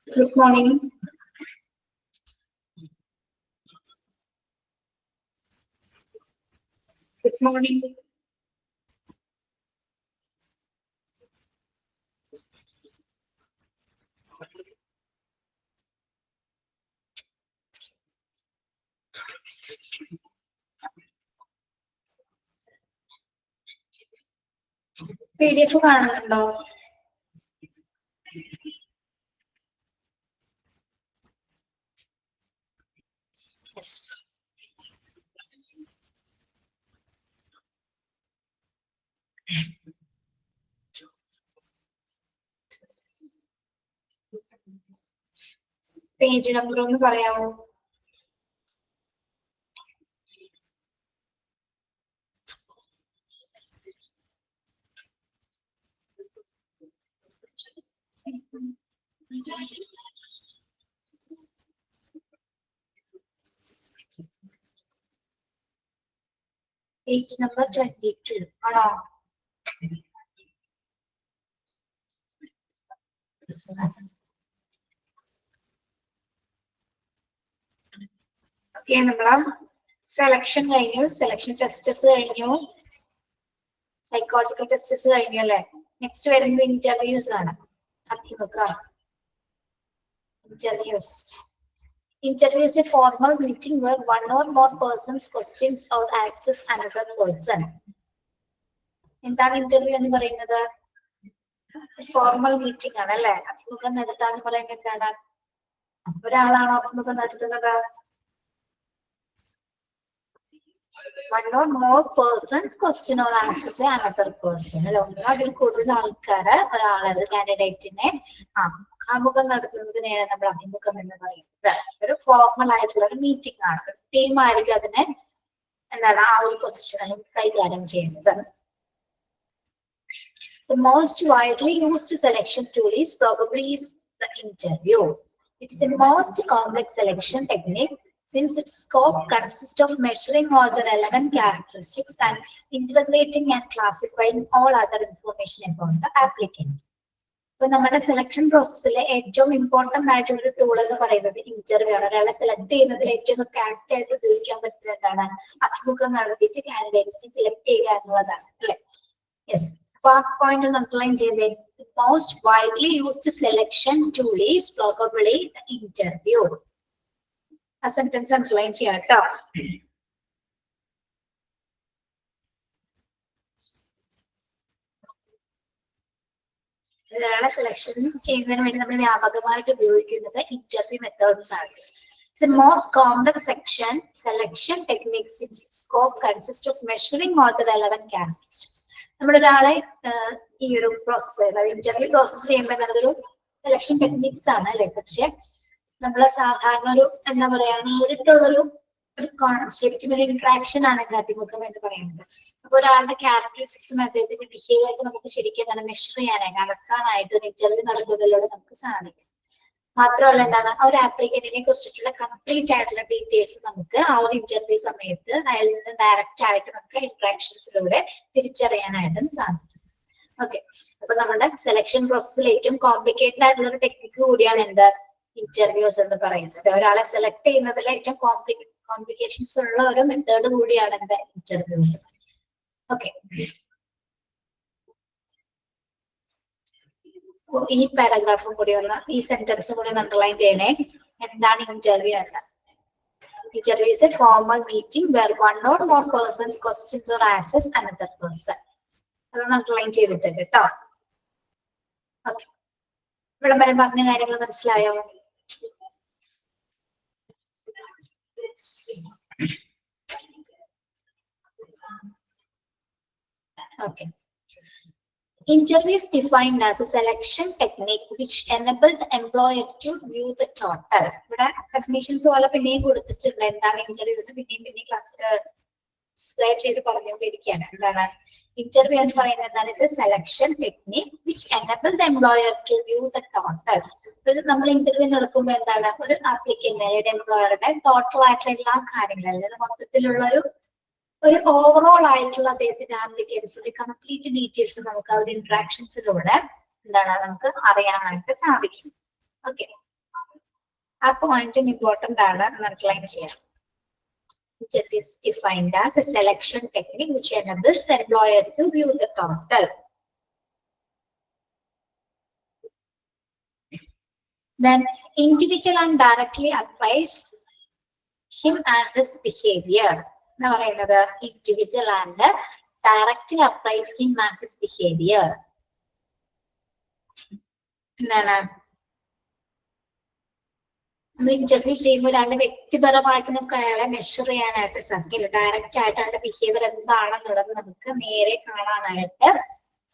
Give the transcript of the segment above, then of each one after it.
Good morning. Good morning. PDF കാണുന്നുണ്ടോ? Yes. Page number ഒന്ന് പറയാമോ? പേജ് നമ്പർ 22 ആണോ? ഓക്കെ, നമ്മള് സെലക്ഷൻ കഴിഞ്ഞു, സെലക്ഷൻ ടെസ്റ്റസ് കഴിഞ്ഞു, സൈക്കോളജിക്കൽ ടെസ്റ്റസ് കഴിഞ്ഞു അല്ലെ. നെക്സ്റ്റ് വരുന്നത് ഇന്റർവ്യൂസ് ആണ്. അഭിമുഖം. Interviews. Interview is a formal meeting where one or more persons questions or asks another person. എന്താണ് ഇന്റർവ്യൂ എന്ന് പറയുന്നത്? ഫോർമൽ മീറ്റിംഗ് ആണ് അല്ലെ. അഭിമുഖം നടത്താന്ന് പറയുന്നത് എന്താണ്? ഒരാളാണോ അഭിമുഖം നടത്തുന്നത്? One or more persons question or asks another person. അല്ലെ, അതിൽ കൂടുതൽ ആൾക്കാര് ഒരാളെ, ഒരു കാൻഡിഡേറ്റിനെ അഭിമുഖം നടത്തുന്നതിനെയാണ് നമ്മൾ അഭിമുഖം എന്ന് പറയുന്നത്. ഒരു ഫോർമൽ ആയിട്ടുള്ള ഒരു മീറ്റിംഗ് ആണ്. ഒരു ടീം ആയിരിക്കും അതിനെ എന്താണ് ആ ഒരു പൊസിഷൻ കൈകാര്യം ചെയ്യുന്നത്. The most widely used selection tool is probably the interview. It is the most complex selection technique since its scope consists of measuring all the relevant characteristics and integrating and classifying all other information about the applicant. So, നമ്മുടെ selection പ്രോസസ്സിലെ ഏറ്റവും important ആയിട്ടുള്ള ഒരു tool എന്ന് പറയുന്നത് interview ആണ്. ഒരാളെ select ചെയ്യുന്നതിൽ ഏറ്റവും ആപ്റ്റ് ആയിട്ട് ഉപയോഗിക്കാൻ പറ്റുന്നത് എന്താണ്? അഭിമുഖം നടത്തിയിട്ട് കാൻഡിഡേറ്റ്സിനെ സെലക്ട് ചെയ്യുക എന്നുള്ളതാണ് അല്ലെ. യെസ്, അപ്പൊ ആ പോയിന്റ് ഒന്ന് അണ്ടർലൈൻ ചെയ്തേ. The most widely used selection tool is probably the interview. ആ സെന്റൻസ് അണ്ടർലൈൻ ചെയ്യാം കേട്ടോ. ഒരാളെ സെലക്ഷൻസ് ചെയ്യുന്നതിന് വേണ്ടി നമ്മൾ വ്യാപകമായിട്ട് ഉപയോഗിക്കുന്നത് ഇന്റർവ്യൂ മെത്തേഡ്സ് ആണ്. It's the most complex selection techniques in scope consists of measuring all the relevant characteristics. നമ്മളൊരാളെ ഈ ഒരു പ്രോസസ്, ഇന്റർവ്യൂ പ്രോസസ് ചെയ്യുമ്പോൾ അതൊരു സെലക്ഷൻ ടെക്നിക്സ് ആണ് അല്ലെ. പക്ഷെ നമ്മള് സാധാരണ ഒരു എന്താ പറയാ നേരിട്ടുള്ളൊരു ശരിക്കും ഒരു ഇന്ററാക്ഷൻ ആണ് അഭിമുഖം എന്ന് പറയുന്നത്. അപ്പൊ ഒരാളുടെ ക്യാരക്ടറിസ്റ്റിക്സും അദ്ദേഹത്തിന്റെ ബിഹേവിയർ ഒക്കെ നമുക്ക് ശരിക്കും എന്താണ് മെഷർ ചെയ്യാനായിട്ട്, അളക്കാനായിട്ട് ഒരു ഇന്റർവ്യൂ നടത്തുന്നതിലൂടെ നമുക്ക് സാധിക്കും. മാത്രമല്ല എന്താണ് ആ ഒരു ആപ്ലിക്കന്റിനെ കുറിച്ചിട്ടുള്ള കംപ്ലീറ്റ് ആയിട്ടുള്ള ഡീറ്റെയിൽസ് നമുക്ക് ആ ഒരു ഇന്റർവ്യൂ സമയത്ത് അയാളിൽ നിന്ന് ഡയറക്റ്റ് ആയിട്ട് നമുക്ക് ഇന്ററാക്ഷൻസിലൂടെ തിരിച്ചറിയാനായിട്ടും സാധിക്കും. ഓക്കെ, അപ്പൊ നമ്മുടെ സെലക്ഷൻ പ്രോസസ്സിൽ ഏറ്റവും കോംപ്ലിക്കേറ്റഡ് ആയിട്ടുള്ള ഒരു ടെക്നിക്ക് കൂടിയാണ് എന്ത് ഇന്റർവ്യൂസ് എന്ന് പറയുന്നത്. ഒരാളെ സെലക്ട് ചെയ്യുന്നതിൽ ഏറ്റവും കോംപ്ലിക്കേഷൻസ് ഉള്ള ഒരു മെത്തേഡ് കൂടിയാണ് എന്ത് ഇന്റർവ്യൂസ്. ഓക്കെ, ഈ പാരഗ്രാഫും കൂടി ഒന്ന്, ഈ സെന്റൻസും കൂടി അണ്ടർലൈൻ ചെയ്യണേ. എന്താണ് ഇന്റർവ്യൂ എന്ന്? Interview is a formal meeting where one or more persons questions or asks another person. അതൊന്ന് അണ്ടർലൈൻ ചെയ്തിട്ടുണ്ട് കേട്ടോ. ഓക്കെ, ഇവിടെ വരെ പറഞ്ഞ കാര്യങ്ങൾ മനസ്സിലായോ? Okay. Interview is defined as a selection technique which enables the employer to view the total. ഇവിടെ definitions പോലെ പിന്നെയും കൊടുത്തിട്ടുണ്ട് എന്താണ് ഇന്റർവ്യൂ എന്ന്. പിന്നെയും ക്ലാസ് ഡിസ്ക്രൈബ് ചെയ്ത് പറഞ്ഞുകൊണ്ടിരിക്കുകയാണ്. എന്താണ് ഇന്റർവ്യൂ എന്ന് പറയുന്നത്? എന്താണ്? It's A selection technique which enables the employer to view the total. നമ്മൾ ഇന്റർവ്യൂ നടക്കുമ്പോൾ എന്താണ് ഒരു ആപ്ലിക്കന്റ് ഒരു എംപ്ലോയറുടെ ടോട്ടൽ ആയിട്ടുള്ള എല്ലാ കാര്യങ്ങളും, അല്ലെങ്കിൽ മൊത്തത്തിലുള്ള ഒരു ഓവറോൾ ആയിട്ടുള്ള അദ്ദേഹത്തിന്റെ ആപ്ലിക്കൻസിന്റെ കംപ്ലീറ്റ് ഡീറ്റെയിൽസ് നമുക്ക് ആ ഒരു ഇന്ററാക്ഷൻസിലൂടെ എന്താണ് നമുക്ക് അറിയാനായിട്ട് സാധിക്കും. ഓക്കെ, ആ പോയിന്റും ഇമ്പോർട്ടന്റ് ആണ് അണ്ടർലൈൻ ചെയ്യാം. It is defined as a selection technique which enables the employer to view the total. Then individual and directly applies him and his behavior. Now, individual and directly applies him and his behavior. നമ്മൾ interview ചെയ്യുമ്പോൾ ഒരാളുടെ വ്യക്തിപരമായിട്ട് നമുക്ക് അയാളെ measure ചെയ്യാനായിട്ട് സാധിക്കില്ല. Direct ആയിട്ട് അയാളുടെ ബിഹേവിയർ എന്താണെന്നുള്ളത് നമുക്ക് നേരെ കാണാനായിട്ട്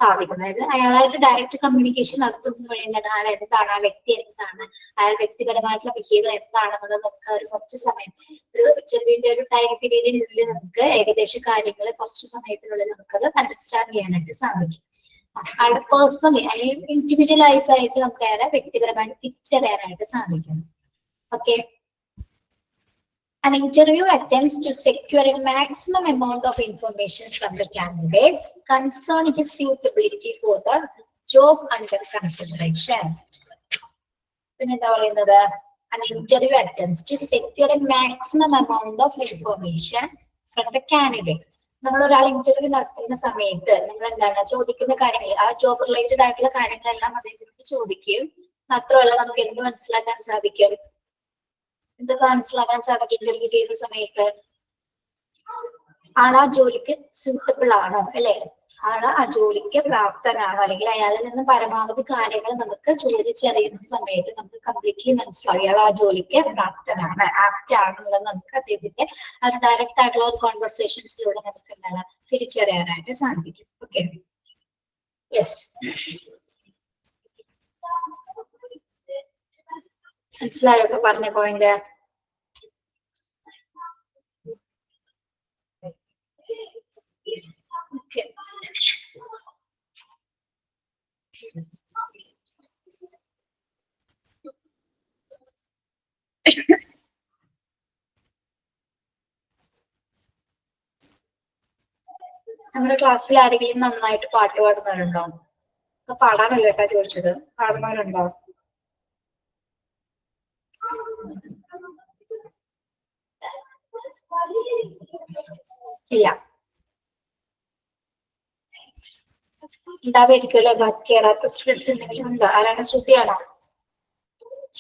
സാധിക്കും. അതായത് അയാളായിട്ട് ഡയറക്റ്റ് കമ്മ്യൂണിക്കേഷൻ നടത്തുന്നത് വഴി എന്താണ് അയാൾ എന്താണ്, ആ വ്യക്തി എന്താണ്, അയാൾ വ്യക്തിപരമായിട്ടുള്ള ബിഹേവിയർ എന്താണെന്നുള്ളത് നമുക്ക് ഒരു കുറച്ച് സമയം, ഒരു ഇന്റർവ്യൂവിന്റെ ഒരു ടൈം പീരീഡിനുള്ളിൽ നമുക്ക് ഏകദേശം കാര്യങ്ങൾ കുറച്ച് സമയത്തിനുള്ളിൽ നമുക്കത് അണ്ടർസ്റ്റാൻഡ് ചെയ്യാനായിട്ട് സാധിക്കും. അയാളുടെ പേഴ്സണലി അല്ലെങ്കിൽ ഇൻഡിവിജ്വലൈസ് ആയിട്ട് നമുക്ക് അയാളെ വ്യക്തിപരമായിട്ട് തിരിച്ചറിയാനായിട്ട് സാധിക്കും. Okay. An interview attempts to secure a maximum amount of information from the candidate concerning his suitability for the job under consideration. An interview attempts to secure a maximum amount of information from the candidate. നമ്മൾ ഒരാൾ interview നടത്തുന്ന സമയത്ത് നമ്മൾ എന്താണ് ചോദിക്കുന്ന കാര്യങ്ങൾ, ആ job related ആയിട്ടുള്ള കാര്യങ്ങളെല്ലാം അദ്ദേഹത്തിന് ചോദിക്കുകയും മാത്രമല്ല നമുക്ക് എന്ത് മനസ്സിലാക്കാൻ സാധിക്കും, എന്തൊക്കെ മനസ്സിലാക്കാൻ സാധിക്കും ഇന്റർവ്യൂ ചെയ്യുന്ന സമയത്ത് ആൾ ആ ജോലിക്ക് സ്യൂട്ടബിൾ ആണോ, അല്ലെ, ആൾ ആ ജോലിക്ക് പ്രാപ്തനാണോ, അല്ലെങ്കിൽ അയാളിൽ നിന്ന് പരമാവധി കാര്യങ്ങൾ നമുക്ക് ചോദിച്ചറിയുന്ന സമയത്ത് നമുക്ക് കംപ്ലീറ്റ്ലി മനസ്സിലാവും ഇയാൾ ആ ജോലിക്ക് പ്രാപ്തനാണ്, ആപ്റ്റ് ആണെന്നുള്ളത് നമുക്ക് അദ്ദേഹത്തിന്റെ ഒരു ഡയറക്റ്റ് ആയിട്ടുള്ള ഒരു കോൺവെർസേഷൻസിലൂടെ നമുക്ക് എന്താണ് തിരിച്ചറിയാനായിട്ട് സാധിക്കും. ഓക്കെ, യെസ്, മനസ്സിലായോ ഇപ്പൊ പറഞ്ഞ പോയിന്റ്? Okay. നമ്മുടെ ക്ലാസ്സിൽ ആരെങ്കിലും നന്നായിട്ട് പാട്ട് പാടുന്നവരുണ്ടോ? അപ്പൊ പാടാനല്ല കേട്ടാ ചോദിച്ചത്, പാടുന്നവരുണ്ടോ? ഇല്ല, ഉണ്ടാവായിരിക്കുമല്ലോ. ബാക്കി കയറാത്ത സ്റ്റുഡൻസ് എന്തെങ്കിലും ഉണ്ടോ? ആരാണ്? ശ്രുതിയാണോ?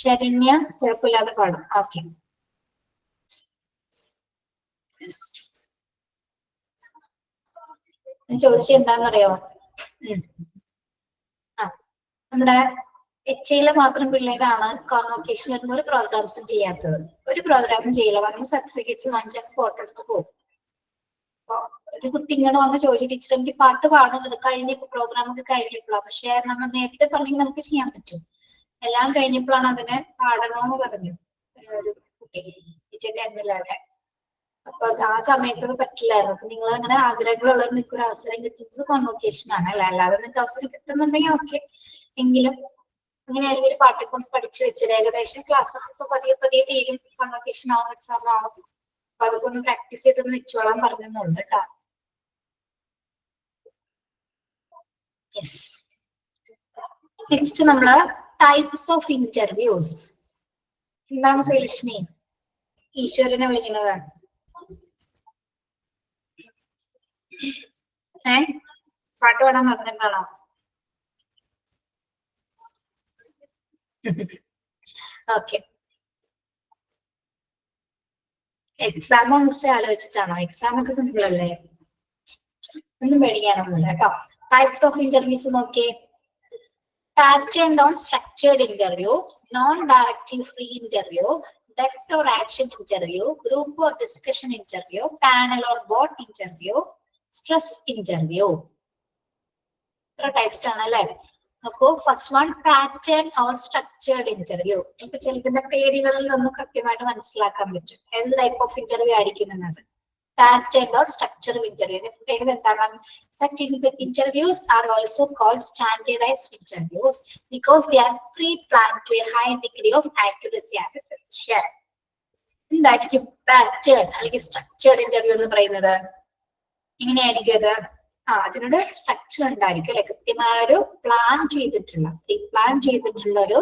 ശരണ്യ കുഴപ്പമില്ലാതെ പാടും. ഓക്കെ, ചോദിച്ചത് എന്താണെന്നറിയോ? നമ്മുടെ എച്ച് മാത്രം പിള്ളേരാണ് കോൺവൊക്കേഷൻ വരുന്ന ഒരു പ്രോഗ്രാംസും ചെയ്യാത്തത്. ഒരു പ്രോഗ്രാമും ചെയ്യില്ല, വന്ന് സർട്ടിഫിക്കറ്റ്സ് വാങ്ങിച്ചാൽ ഫോട്ടോ എടുത്ത് പോകും. അപ്പൊ ഒരു കുട്ടി ഇങ്ങനെ വന്ന് ചോദിച്ചു, ടീച്ചർ എനിക്ക് പാട്ട് പാടുന്നത് കഴിഞ്ഞപ്പോ പ്രോഗ്രാം ഒക്കെ കഴിഞ്ഞപ്പോഴാണ്, പക്ഷെ നമ്മൾ നേരത്തെ പറഞ്ഞെങ്കിൽ നമുക്ക് ചെയ്യാൻ പറ്റും. എല്ലാം കഴിഞ്ഞപ്പോഴാണ് അതിനെ പാടണമെന്ന് പറഞ്ഞു ഒരു കുട്ടി, ടീച്ചറിന്റെ എണ്ണിലാണ്. അപ്പൊ ആ സമയത്ത് അത് പറ്റില്ലായിരുന്നു. അപ്പൊ നിങ്ങൾ അങ്ങനെ ആഗ്രഹങ്ങളുള്ള നിങ്ങൾക്ക് ഒരു അവസരം കിട്ടുന്നത് കോൺവൊക്കേഷൻ ആണ്, അല്ല അല്ലാതെ നിങ്ങൾക്ക് അവസരം കിട്ടുന്നുണ്ടെങ്കിൽ ഓക്കെ. എങ്കിലും അങ്ങനെയാണെങ്കിൽ ഒരു പാട്ടൊക്കെ ഒന്ന് പഠിച്ചു വെച്ചത് ഏകദേശം ക്ലാസ്സസ് ഇപ്പൊ പതിയെ പതിയെ തീരും, കോൺവൊക്കേഷൻ ആവും, എക്സാം ആവും. അപ്പൊ അതൊക്കെ ഒന്ന് പ്രാക്ടീസ് ചെയ്തൊന്ന് വെച്ചോളാൻ പറഞ്ഞെന്നുണ്ട് കേട്ടോ. യെസ്, നെക്സ്റ്റ് നമ്മള് ടൈപ്സ് ഓഫ് ഇന്റർവ്യൂസ്. എന്താണ് ശ്രീലക്ഷ്മി ഈശ്വരനെ വിളിക്കുന്നത്? പാട്ട് പാടാൻ പറഞ്ഞിട്ടാണോ? ഓക്കെ, എക്സാമിനെ കുറിച്ച് ആലോചിച്ചിട്ടാണോ? എക്സാം ഒക്കെ സിമ്പിൾ അല്ലേ, ഒന്നും പേടിക്കാനൊന്നുമില്ല കേട്ടോ. ടൈപ്സ് ഓഫ് ഇന്റർവ്യൂസ് നോക്കിയേ. Patterned on structured interview, non-directive free interview, depth or action interview, group or discussion interview, panel or bot interview, stress interview. Three types ആണല്ലേ. അപ്പോ first one pattern or structured interview. നമുക്ക് ചിലതിന്റെ പേരുകളിൽ ഒന്ന് കൃത്യമായിട്ട് മനസ്സിലാക്കാൻ പറ്റും എന്ത് ടൈപ്പ് ഓഫ് ഇന്റർവ്യൂ ആയിരിക്കും എന്നത്. Patterned or structured interview. Such interviews are also called standardized interviews because they are pre-planned to a high degree of accuracy and precision. എന്തായിരിക്കും പാറ്റേൺ അല്ലെങ്കിൽ സ്ട്രക്ചേർഡ് ഇന്റർവ്യൂ എന്ന് പറയുന്നത്? എങ്ങനെയായിരിക്കും അത്? അതിനോട് സ്ട്രക്ചർ ഉണ്ടായിരിക്കും അല്ലെ, കൃത്യമായ ഒരു പ്ലാൻ ചെയ്തിട്ടുള്ള, പ്രീ പ്ലാൻ ചെയ്തിട്ടുള്ള ഒരു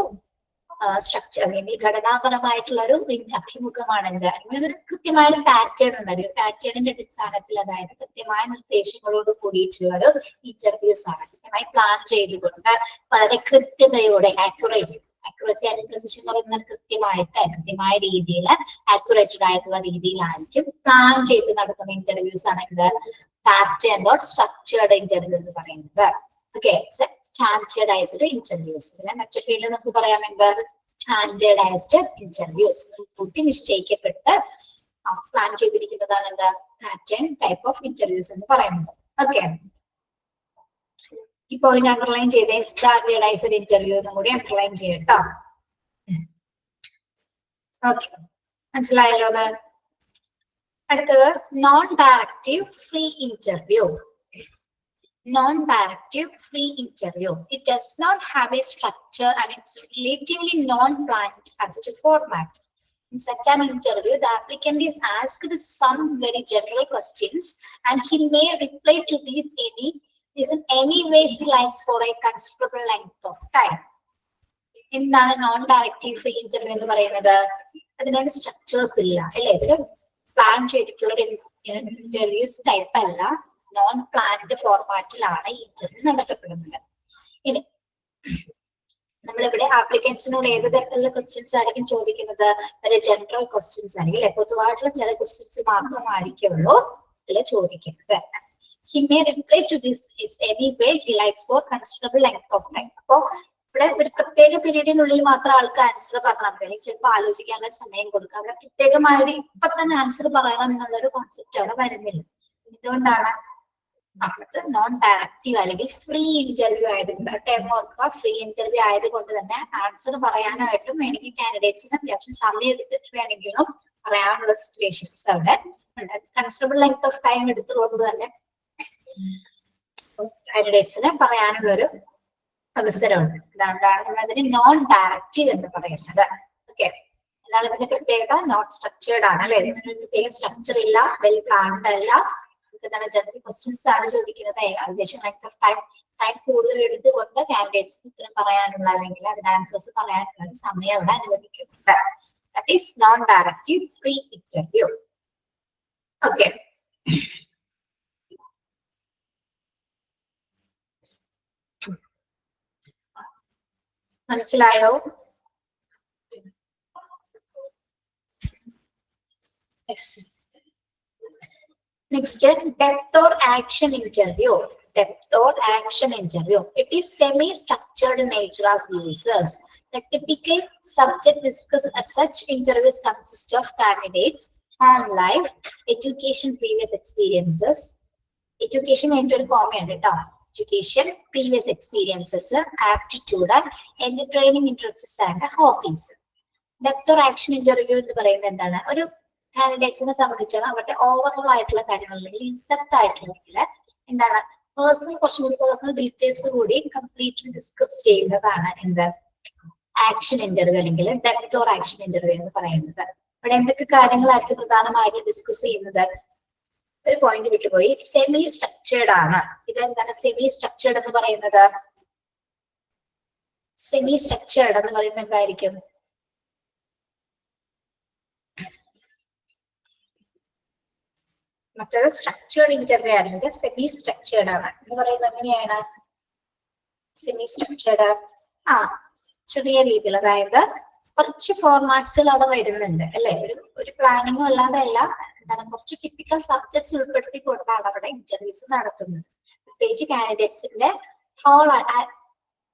സ്ട്രക്ചർ അല്ലെങ്കിൽ ഘടനാപരമായിട്ടുള്ള ഒരു അഭിമുഖമാണ് എന്ത്, അല്ലെങ്കിൽ ഒരു കൃത്യമായ ഒരു പാറ്റേൺ ഉണ്ട്. പാറ്റേണിന്റെ അടിസ്ഥാനത്തിൽ, അതായത് കൃത്യമായ നിർദ്ദേശങ്ങളോട് കൂടിയിട്ടുള്ള ഒരു ഇന്റർവ്യൂസ് ആണ്. കൃത്യമായി പ്ലാൻ ചെയ്തുകൊണ്ട് വളരെ കൃത്യതയോടെ അക്യുറസി ആൻഡ് പ്രിസിഷൻ എന്ന് പറയുന്നത് കൃത്യമായ രീതിയിൽ ആക്യുറേറ്റഡ് ആയിട്ടുള്ള രീതിയിലായിരിക്കും പ്ലാൻ ചെയ്ത് നടത്തുന്ന ഇന്റർവ്യൂസ് ആണ് എന്ത്, പാറ്റേൺ ഓർ സ്ട്രക്ചേർഡ് ഇന്റർവ്യൂ എന്ന് പറയുന്നത്. Okay, standardised interviews. പിന്നെ മറ്റൊരു പേരിൽ നമുക്ക് പറയാം എന്ത്, സ്റ്റാൻഡേർഡൈസ്ഡ് ഇന്റർവ്യൂസ്. മുൻകൂട്ടി നിശ്ചയിക്കപ്പെട്ട് പ്ലാൻ ചെയ്തിരിക്കുന്നതാണ് എന്താ, പാറ്റേൺ ടൈപ്പ് ഓഫ് ഇന്റർവ്യൂസ് എന്ന് പറയുന്നത്. ഓക്കെ, ഈ പോയിന്റ് അണ്ടർലൈൻ ചെയ്തേ, സ്റ്റാൻഡേർഡൈസ്ഡ് ഇന്റർവ്യൂ എന്നും കൂടി അണ്ടർലൈൻ ചെയ്യട്ടോ. ഓക്കെ, മനസ്സിലായല്ലോ അത്. അടുത്തത് non directive free interview. Non-directive free interview. It does not have a structure and it's relatively non-planned as to format. In such an interview, the applicant is asked some very general questions and he may reply to these in any way he likes for a considerable length of time. എന്താണ് non directive free interview എന്ന് പറയുന്നത്? അതിനൊരു structures ഇല്ല അല്ലെ, ഇതൊരു plan ചെയ്തിട്ടുള്ള ഒരു interviews type അല്ല, നോൺ പ്ലാൻഡ് ഫോർമാറ്റിലാണ് ഈ ഇന്റർവ്യൂ നടത്തപ്പെടുന്നത്. ഇനി നമ്മളിവിടെ ആപ്ലിക്കൻസിനോട് ഏത് തരത്തിലുള്ള ക്വസ്റ്റ്യൻസ് ആയിരിക്കും ചോദിക്കുന്നത്? ഒരു ജനറൽ ക്വസ്റ്റ്യൻസ് ആയിരിക്കും അല്ലെ, പൊതുവായിട്ടുള്ള ചില ക്വസ്റ്റ്യൻസ് മാത്രമായിരിക്കുള്ളൂ ഇതിൽ ചോദിക്കുന്നത്. He may reply to this is any way he likes for considerable length of time. അപ്പോ ഇവിടെ ഒരു പ്രത്യേക പീരീഡിനുള്ളിൽ മാത്രം ആൾക്ക് ആൻസർ പറഞ്ഞാൽ മതി, അല്ലെങ്കിൽ ചിലപ്പോൾ ആലോചിക്കാനുള്ള സമയം കൊടുക്കാം. അവിടെ പ്രത്യേകമായ ഒരു ഇപ്പൊ തന്നെ ആൻസർ പറയണം എന്നുള്ളൊരു കോൺസെപ്റ്റ് അവിടെ വരുന്നില്ല. എന്തുകൊണ്ടാണ്? അവിടുത്തെ നോൺ ഡയറക്റ്റീവ് അല്ലെങ്കിൽ ഫ്രീ ഇന്റർവ്യൂ ആയതുകൊണ്ട്, ടൈം ഓർക്കുക, ഫ്രീ ഇന്റർവ്യൂ ആയതുകൊണ്ട് തന്നെ ആൻസർ പറയാനായിട്ടും വേണമെങ്കിൽ കാൻഡിഡേറ്റ്സിന് അത്യാവശ്യം സമയം എടുത്തിട്ട് വേണമെങ്കിലും പറയാനുള്ള സിറ്റുവേഷൻസ് അവിടെ ഉണ്ട്. കൺസിഡറബിൾ ലെങ്ത് ഓഫ് ടൈം എടുത്തുകൊണ്ട് തന്നെ കാൻഡിഡേറ്റ്സിന് പറയാനുള്ളൊരു അവസരമുണ്ട്. അതുകൊണ്ടാണ് നമ്മൾ അതിന് നോൺ ഡയറക്റ്റീവ് എന്ന് പറയുന്നത്. ഓക്കെ, എന്താണ് ഇതിന്റെ പ്രത്യേകത? നോട്ട് സ്ട്രക്ചേർഡ് ആണ് അല്ലെ, ഇതിനൊരു പ്രത്യേക സ്ട്രക്ചർ ഇല്ല, വെൽ പ്ലാൻഡ് അല്ല. എന്താണ് ജനറൽ ക്വസ്റ്റ്യൻസ് ആണ് ചോദിക്കുന്നത്. ഏകദേശം ലെങ്ത് ഓഫ് ടൈം കൂടുതൽ എടുത്തുകൊണ്ട് കാൻഡിഡേറ്റ്സിന് ഉത്തരം പറയാനുള്ള അല്ലെങ്കിൽ അതിന് ആൻസേഴ്സ് പറയാനുള്ള സമയം അവിടെ അനുവദിക്കുന്നുണ്ട്. That is non directive free interview. Okay, മനസ്സിലായോ? Next, depth or action interview. Depth or action interview. It is semi-structured in nature as users. The typical subject discussed at such interviews consist of candidates, home life, education, previous experiences. Education into a comment. Education, previous experiences, aptitude, entertaining interests and hobbies. Depth or action interview എന്ന് പറയുന്നത് എന്താണ്? ഒരു കാൻഡിഡേറ്റ്സിനെ സംബന്ധിച്ചാണ് അവരുടെ overall ആയിട്ടുള്ള കാര്യങ്ങൾ അല്ലെങ്കിൽ in-depth ആയിട്ടുള്ള എന്താണ് കുറച്ചും കൂടി പേഴ്സണൽ ഡീറ്റെയിൽസ് കൂടി കംപ്ലീറ്റ്ലി ഡിസ്കസ് ചെയ്യുന്നതാണ് എന്ത്, ആക്ഷൻ ഇന്റർവ്യൂ അല്ലെങ്കിൽ ഡെപ്ത് ഓർ ആക്ഷൻ ഇന്റർവ്യൂ എന്ന് പറയുന്നത്. ഇവിടെ എന്തൊക്കെ കാര്യങ്ങളായിരിക്കും പ്രധാനമായിട്ട് ഡിസ്കസ് ചെയ്യുന്നത്? ഒരു പോയിന്റ് വിട്ടുപോയി, സെമി സ്ട്രക്ചേർഡ് ആണ്. ഇതെന്താണ് സെമി സ്ട്രക്ചേർഡ് എന്ന് പറയുന്നത്? സെമി സ്ട്രക്ചേർഡ് എന്ന് പറയുന്നത് എന്തായിരിക്കും? മറ്റേത് സ്ട്രക്ചേർഡ് ഇന്റർവ്യൂ ആണെങ്കിൽ സെമി സ്ട്രക്ചേർഡ് ആണ് എന്ന് പറയുന്നത് എങ്ങനെയാണ്? സെമി സ്ട്രക്ചേർഡ് ചെറിയ രീതിയിൽ, അതായത് കുറച്ച് ഫോർമാറ്റ്സിൽ അവിടെ വരുന്നുണ്ട് അല്ലെ, ഒരു പ്ലാനിങ്ങും അല്ലാതെ അല്ല, എന്താണ് കുറച്ച് ടിപ്പിക്കൽ സബ്ജക്ട്സ് ഉൾപ്പെടുത്തിക്കൊണ്ടാണ് അവിടെ ഇന്റർവ്യൂസ് നടത്തുന്നത്. പ്രത്യേകിച്ച് കാൻഡിഡേറ്റ്സിന്റെ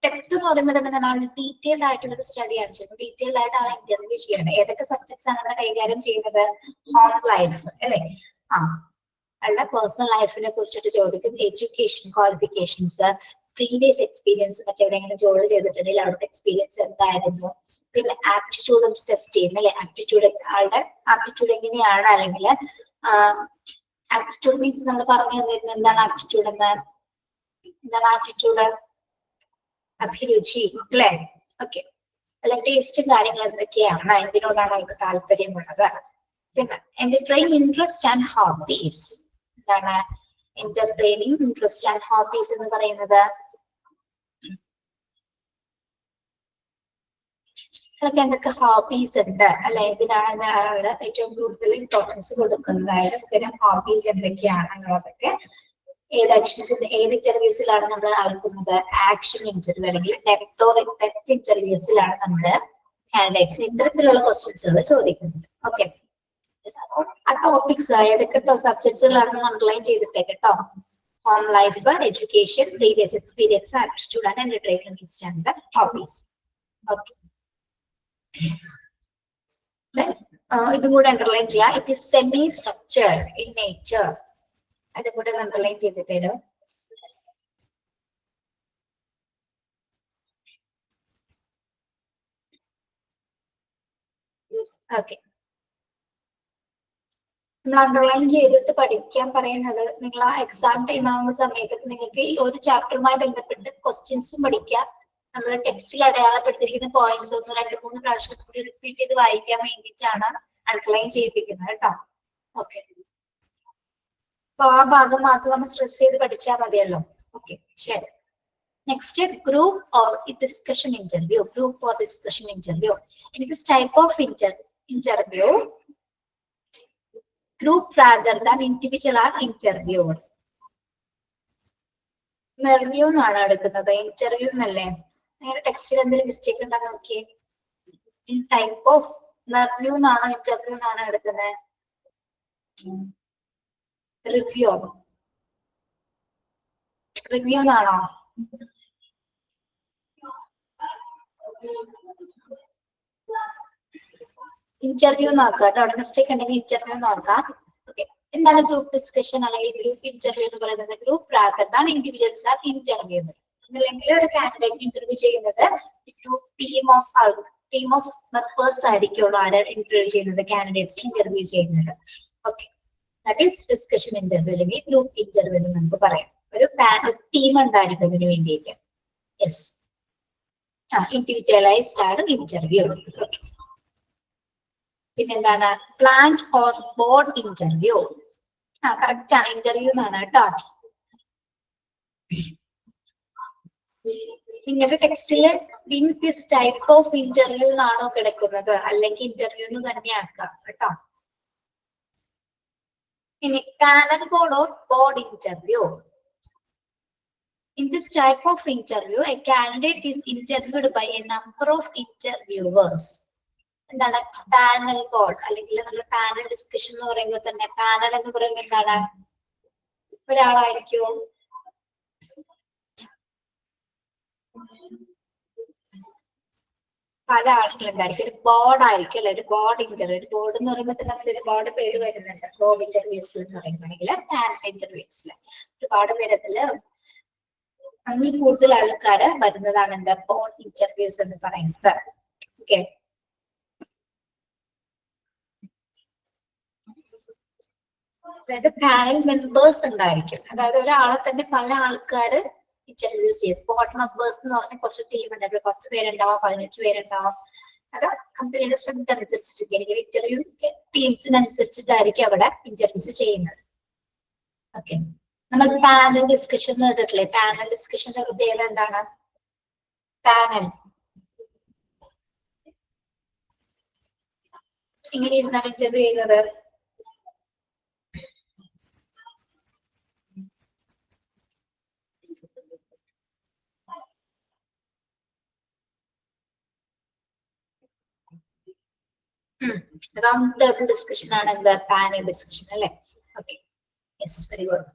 ഡെപ്ത് എന്ന് പറയുന്നത് എന്താണ്? ഡീറ്റെയിൽഡ് ആയിട്ടുള്ള സ്റ്റഡിയാണ് ചെയ്യുന്നത്. ഡീറ്റെയിൽഡ് ആയിട്ട് ആളെ ഇന്റർവ്യൂ ചെയ്യണം. ഏതൊക്കെ സബ്ജക്ട്സ് ആണ് അവിടെ കൈകാര്യം ചെയ്യുന്നത്? ഹോം ലൈഫ് അല്ലെ, അവളുടെ പേഴ്സണൽ ലൈഫിനെ കുറിച്ചിട്ട് ചോദിക്കും. എഡ്യൂക്കേഷൻ ക്വാളിഫിക്കേഷൻസ്, പ്രീവിയസ് എക്സ്പീരിയൻസ്, മറ്റെവിടെയെങ്കിലും ജോലി ചെയ്തിട്ടുണ്ടെങ്കിൽ അവരുടെ എക്സ്പീരിയൻസ് എന്തായിരുന്നു. പിന്നെ ആപ്റ്റിറ്റ്യൂഡ് ടെസ്റ്റ് ചെയ്യുന്ന അല്ലെ, ആപ്റ്റിറ്റ്യൂഡ് ആളുടെ ആപ്റ്റിറ്റ്യൂഡ് എങ്ങനെയാണ്, അല്ലെങ്കിൽ ആപ്റ്റിറ്റ്യൂഡ് മീൻസ് നമ്മൾ പറഞ്ഞു തന്നിരുന്നത് എന്താണ് ആപ്റ്റിറ്റ്യൂഡ് എന്ന്? എന്താണ് ആപ്റ്റിറ്റ്യൂഡ്? അഭിരുചി അല്ലെ. ഓക്കെ, അല്ല ടേസ്റ്റും കാര്യങ്ങൾ എന്തൊക്കെയാണ്, എന്തിനോടാണ് അവർക്ക് താല്പര്യമുള്ളത്. പിന്നെ എന്റർടൈനിങ് ഇൻട്രസ്റ്റ് ആൻഡ് ഹോബീസ്. എന്താണ് എന്റർടൈനിങ് ഇൻട്രസ്റ്റ് ആൻഡ് ഹോബീസ് എന്ന് പറയുന്നത്? അതൊക്കെ എന്തൊക്കെ ഹോബീസ് ഉണ്ട് അല്ലെ, ഇതിനാണ് ഏറ്റവും കൂടുതൽ ഇമ്പോർട്ടൻസ് കൊടുക്കുന്നത്, അതായത് സ്ഥിരം ഹോബീസ് എന്തൊക്കെയാണ് എന്നുള്ളതൊക്കെ ഏത് ഇന്റർവ്യൂസിലാണ് നമ്മൾ അളക്കുന്നത്, ആക്ഷൻ ഇന്റർവ്യൂ അല്ലെങ്കിൽ ഡെപ്ത് ഇന്റർവ്യൂസിലാണ് നമ്മൾ കാൻഡിഡേറ്റ്സ് ഇത്തരത്തിലുള്ള ക്വസ്റ്റ്യൻസുകൾ ചോദിക്കുന്നത്. ഓക്കെ, ആ ടോപ്പിക്സ് ഏതൊക്കെ സബ്ജക്ട്സുകളാണെന്ന് അണ്ടർലൈൻ ചെയ്തിട്ടേ കേട്ടോ. Home life, education, previous experience, aptitude and entertainment and hobbies. Okay, ഇതും കൂടെ അണ്ടർലൈൻ ചെയ്യാം. It is semi structured in nature. അതും കൂടെ അണ്ടർലൈൻ ചെയ്തിട്ടേരോ. ഓക്കെ, നമ്മൾ അണ്ടർലൈൻ ചെയ്തിട്ട് പഠിക്കാൻ പറയുന്നത്, നിങ്ങൾ ആ എക്സാം ടൈം ആവുന്ന സമയത്ത് നിങ്ങൾക്ക് ഈ ഒരു ചാപ്റ്ററുമായി ബന്ധപ്പെട്ട് ക്വസ്റ്റ്യൻസും പഠിക്കാം. നമ്മൾ ടെക്സ്റ്റിൽ അടയാളപ്പെടുത്തിയിരിക്കുന്ന പോയിന്റ്സ് ഒന്ന് 2-3 പ്രാവശ്യം കൂടി റിപ്പീറ്റ് ചെയ്ത് വായിക്കാൻ വേണ്ടിയിട്ടാണ് അണ്ടർലൈൻ ചെയ്യിപ്പിക്കുന്നത് കേട്ടോ. ഓക്കെ, അപ്പൊ ആ ഭാഗം മാത്രം നമ്മൾ സ്ട്രെസ് ചെയ്ത് പഠിച്ചാൽ മതിയല്ലോ. ഓക്കെ, ശരി. Next, group or discussion interview. Group or discussion interview. In this type of interview, group rather than individual are interviewed. Interview എന്നാണ് എടുക്കുന്നത്, ഇന്റർവ്യൂ എന്നല്ലേ. നേരെ ടെക്സ്റ്റിൽ എന്തെങ്കിലും മിസ്റ്റേക്ക് ഉണ്ടെന്ന് നോക്കിയേ. ഇൻ ടൈപ്പ് ഓഫ് ഇന്റർവ്യൂ എന്നാണോ ഇന്റർവ്യൂ എന്നാണോ എടുക്കുന്നത്? റിവ്യൂ എന്നാണോ? ഇന്റർവ്യൂ നോക്കാം കേട്ടോ, അവിടെ മിസ്റ്റേക്ക് ഉണ്ടെങ്കിൽ ഇന്റർവ്യൂ നോക്കാം. ഓക്കെ, എന്താണ് ഗ്രൂപ്പ് ഡിസ്കഷൻ അല്ലെങ്കിൽ ഗ്രൂപ്പ് ഇന്റർവ്യൂ എന്ന് പറയുന്നത്? Group rather than individuals are interviewed. അല്ലെങ്കിൽ ഒരു കാൻഡിഡേറ്റ് ഇന്റർവ്യൂ ചെയ്യുന്നത് ഗ്രൂപ്പ് ടീം ഓഫ് മെമ്പേഴ്സ് ആയിരിക്കുള്ളൂ ആരെ ഇന്റർവ്യൂ ചെയ്യുന്നത്, കാൻഡിഡേറ്റ്സ് ഇന്റർവ്യൂ ചെയ്യുന്നത്. Okay, that is discussion interview അല്ലെങ്കിൽ ഗ്രൂപ്പ് ഇന്റർവ്യൂ എന്ന് നമുക്ക് പറയാം. ഒരു ടീം ഉണ്ടായിരിക്കും അതിന് വേണ്ടിയിട്ട്. യെസ്, ഇൻഡിവിജ്വലൈസ്ഡ് ആണ് ഇന്റർവ്യൂ. ഓക്കെ, പിന്നെന്താണ് plant or board interview? Correct ആണ്, ഇന്റർവ്യൂ എന്നാണ് കേട്ടോ. നിങ്ങളുടെ ടെക്സ്റ്റില് in this type of interview എന്നാണോ കിടക്കുന്നത്, അല്ലെങ്കിൽ ഇന്റർവ്യൂ എന്ന് തന്നെ ആക്കാം കേട്ടോ. ഇനി panel board or board interview. In this type of interview, a candidate is interviewed by a number of interviewers. എന്താണ് പാനൽ ബോർഡ് അല്ലെങ്കിൽ നമ്മൾ പാനൽ ഡിസ്കഷൻ എന്ന് പറയുമ്പോൾ തന്നെ പാനൽ എന്ന് പറയുമ്പോൾ എന്താണ്? ഒരാളായിരിക്കും, പല ആളുകളുണ്ടായിരിക്കും. ഒരു ബോർഡ് ആയിരിക്കും അല്ലെ, ഒരു ബോർഡ് ഇന്റർവ്യൂ. ഒരു ബോർഡ് എന്ന് പറയുമ്പോൾ തന്നെ അതിൽ ഒരുപാട് പേര് വരുന്നുണ്ട്. ബോർഡ് ഇന്റർവ്യൂസ് എന്ന് പറയുകയാണെങ്കിൽ പാനൽ ഇന്റർവ്യൂസിൽ ഒരുപാട് പേരത്തില് അതിൽ കൂടുതൽ ആൾക്കാര് വരുന്നതാണ് എന്താ ബോർഡ് ഇന്റർവ്യൂസ് എന്ന് പറയുന്നത്. ഓക്കെ, അതായത് പാനൽ മെമ്പേഴ്സ് ഉണ്ടായിരിക്കും. അതായത് ഒരാളെ തന്നെ പല ആൾക്കാര് ഇന്റർവ്യൂസ് ചെയ്ത്. ബോർഡ് മെമ്പേഴ്സ് എന്ന് പറഞ്ഞാൽ കുറച്ച് ടീം ഉണ്ടാവും, 10 പേരുണ്ടാവും, 15 പേരുണ്ടാവും. അത് കമ്പനിയുടെ സ്ട്രെങ്ത് അനുസരിച്ചിട്ട് ഇന്റർവ്യൂ ടീംസിനനുസരിച്ചിട്ടായിരിക്കും അവിടെ ഇന്റർവ്യൂസ് ചെയ്യുന്നത്. ഓക്കെ, നമ്മൾ പാനൽ ഡിസ്കഷൻ കേട്ടിട്ടില്ലേ? പാനൽ ഡിസ്കഷന്റെ പ്രത്യേകത എന്താണ്? പാനൽ ഇങ്ങനെ ഇരുന്നാണ് ഇന്റർവ്യൂ ചെയ്യുന്നത്. റൗണ്ട് ടേബിൾ ഡിസ്കഷൻ ആണ് എന്താ പാനൽ ഡിസ്കഷൻ അല്ലെ. Okay, yes, very good.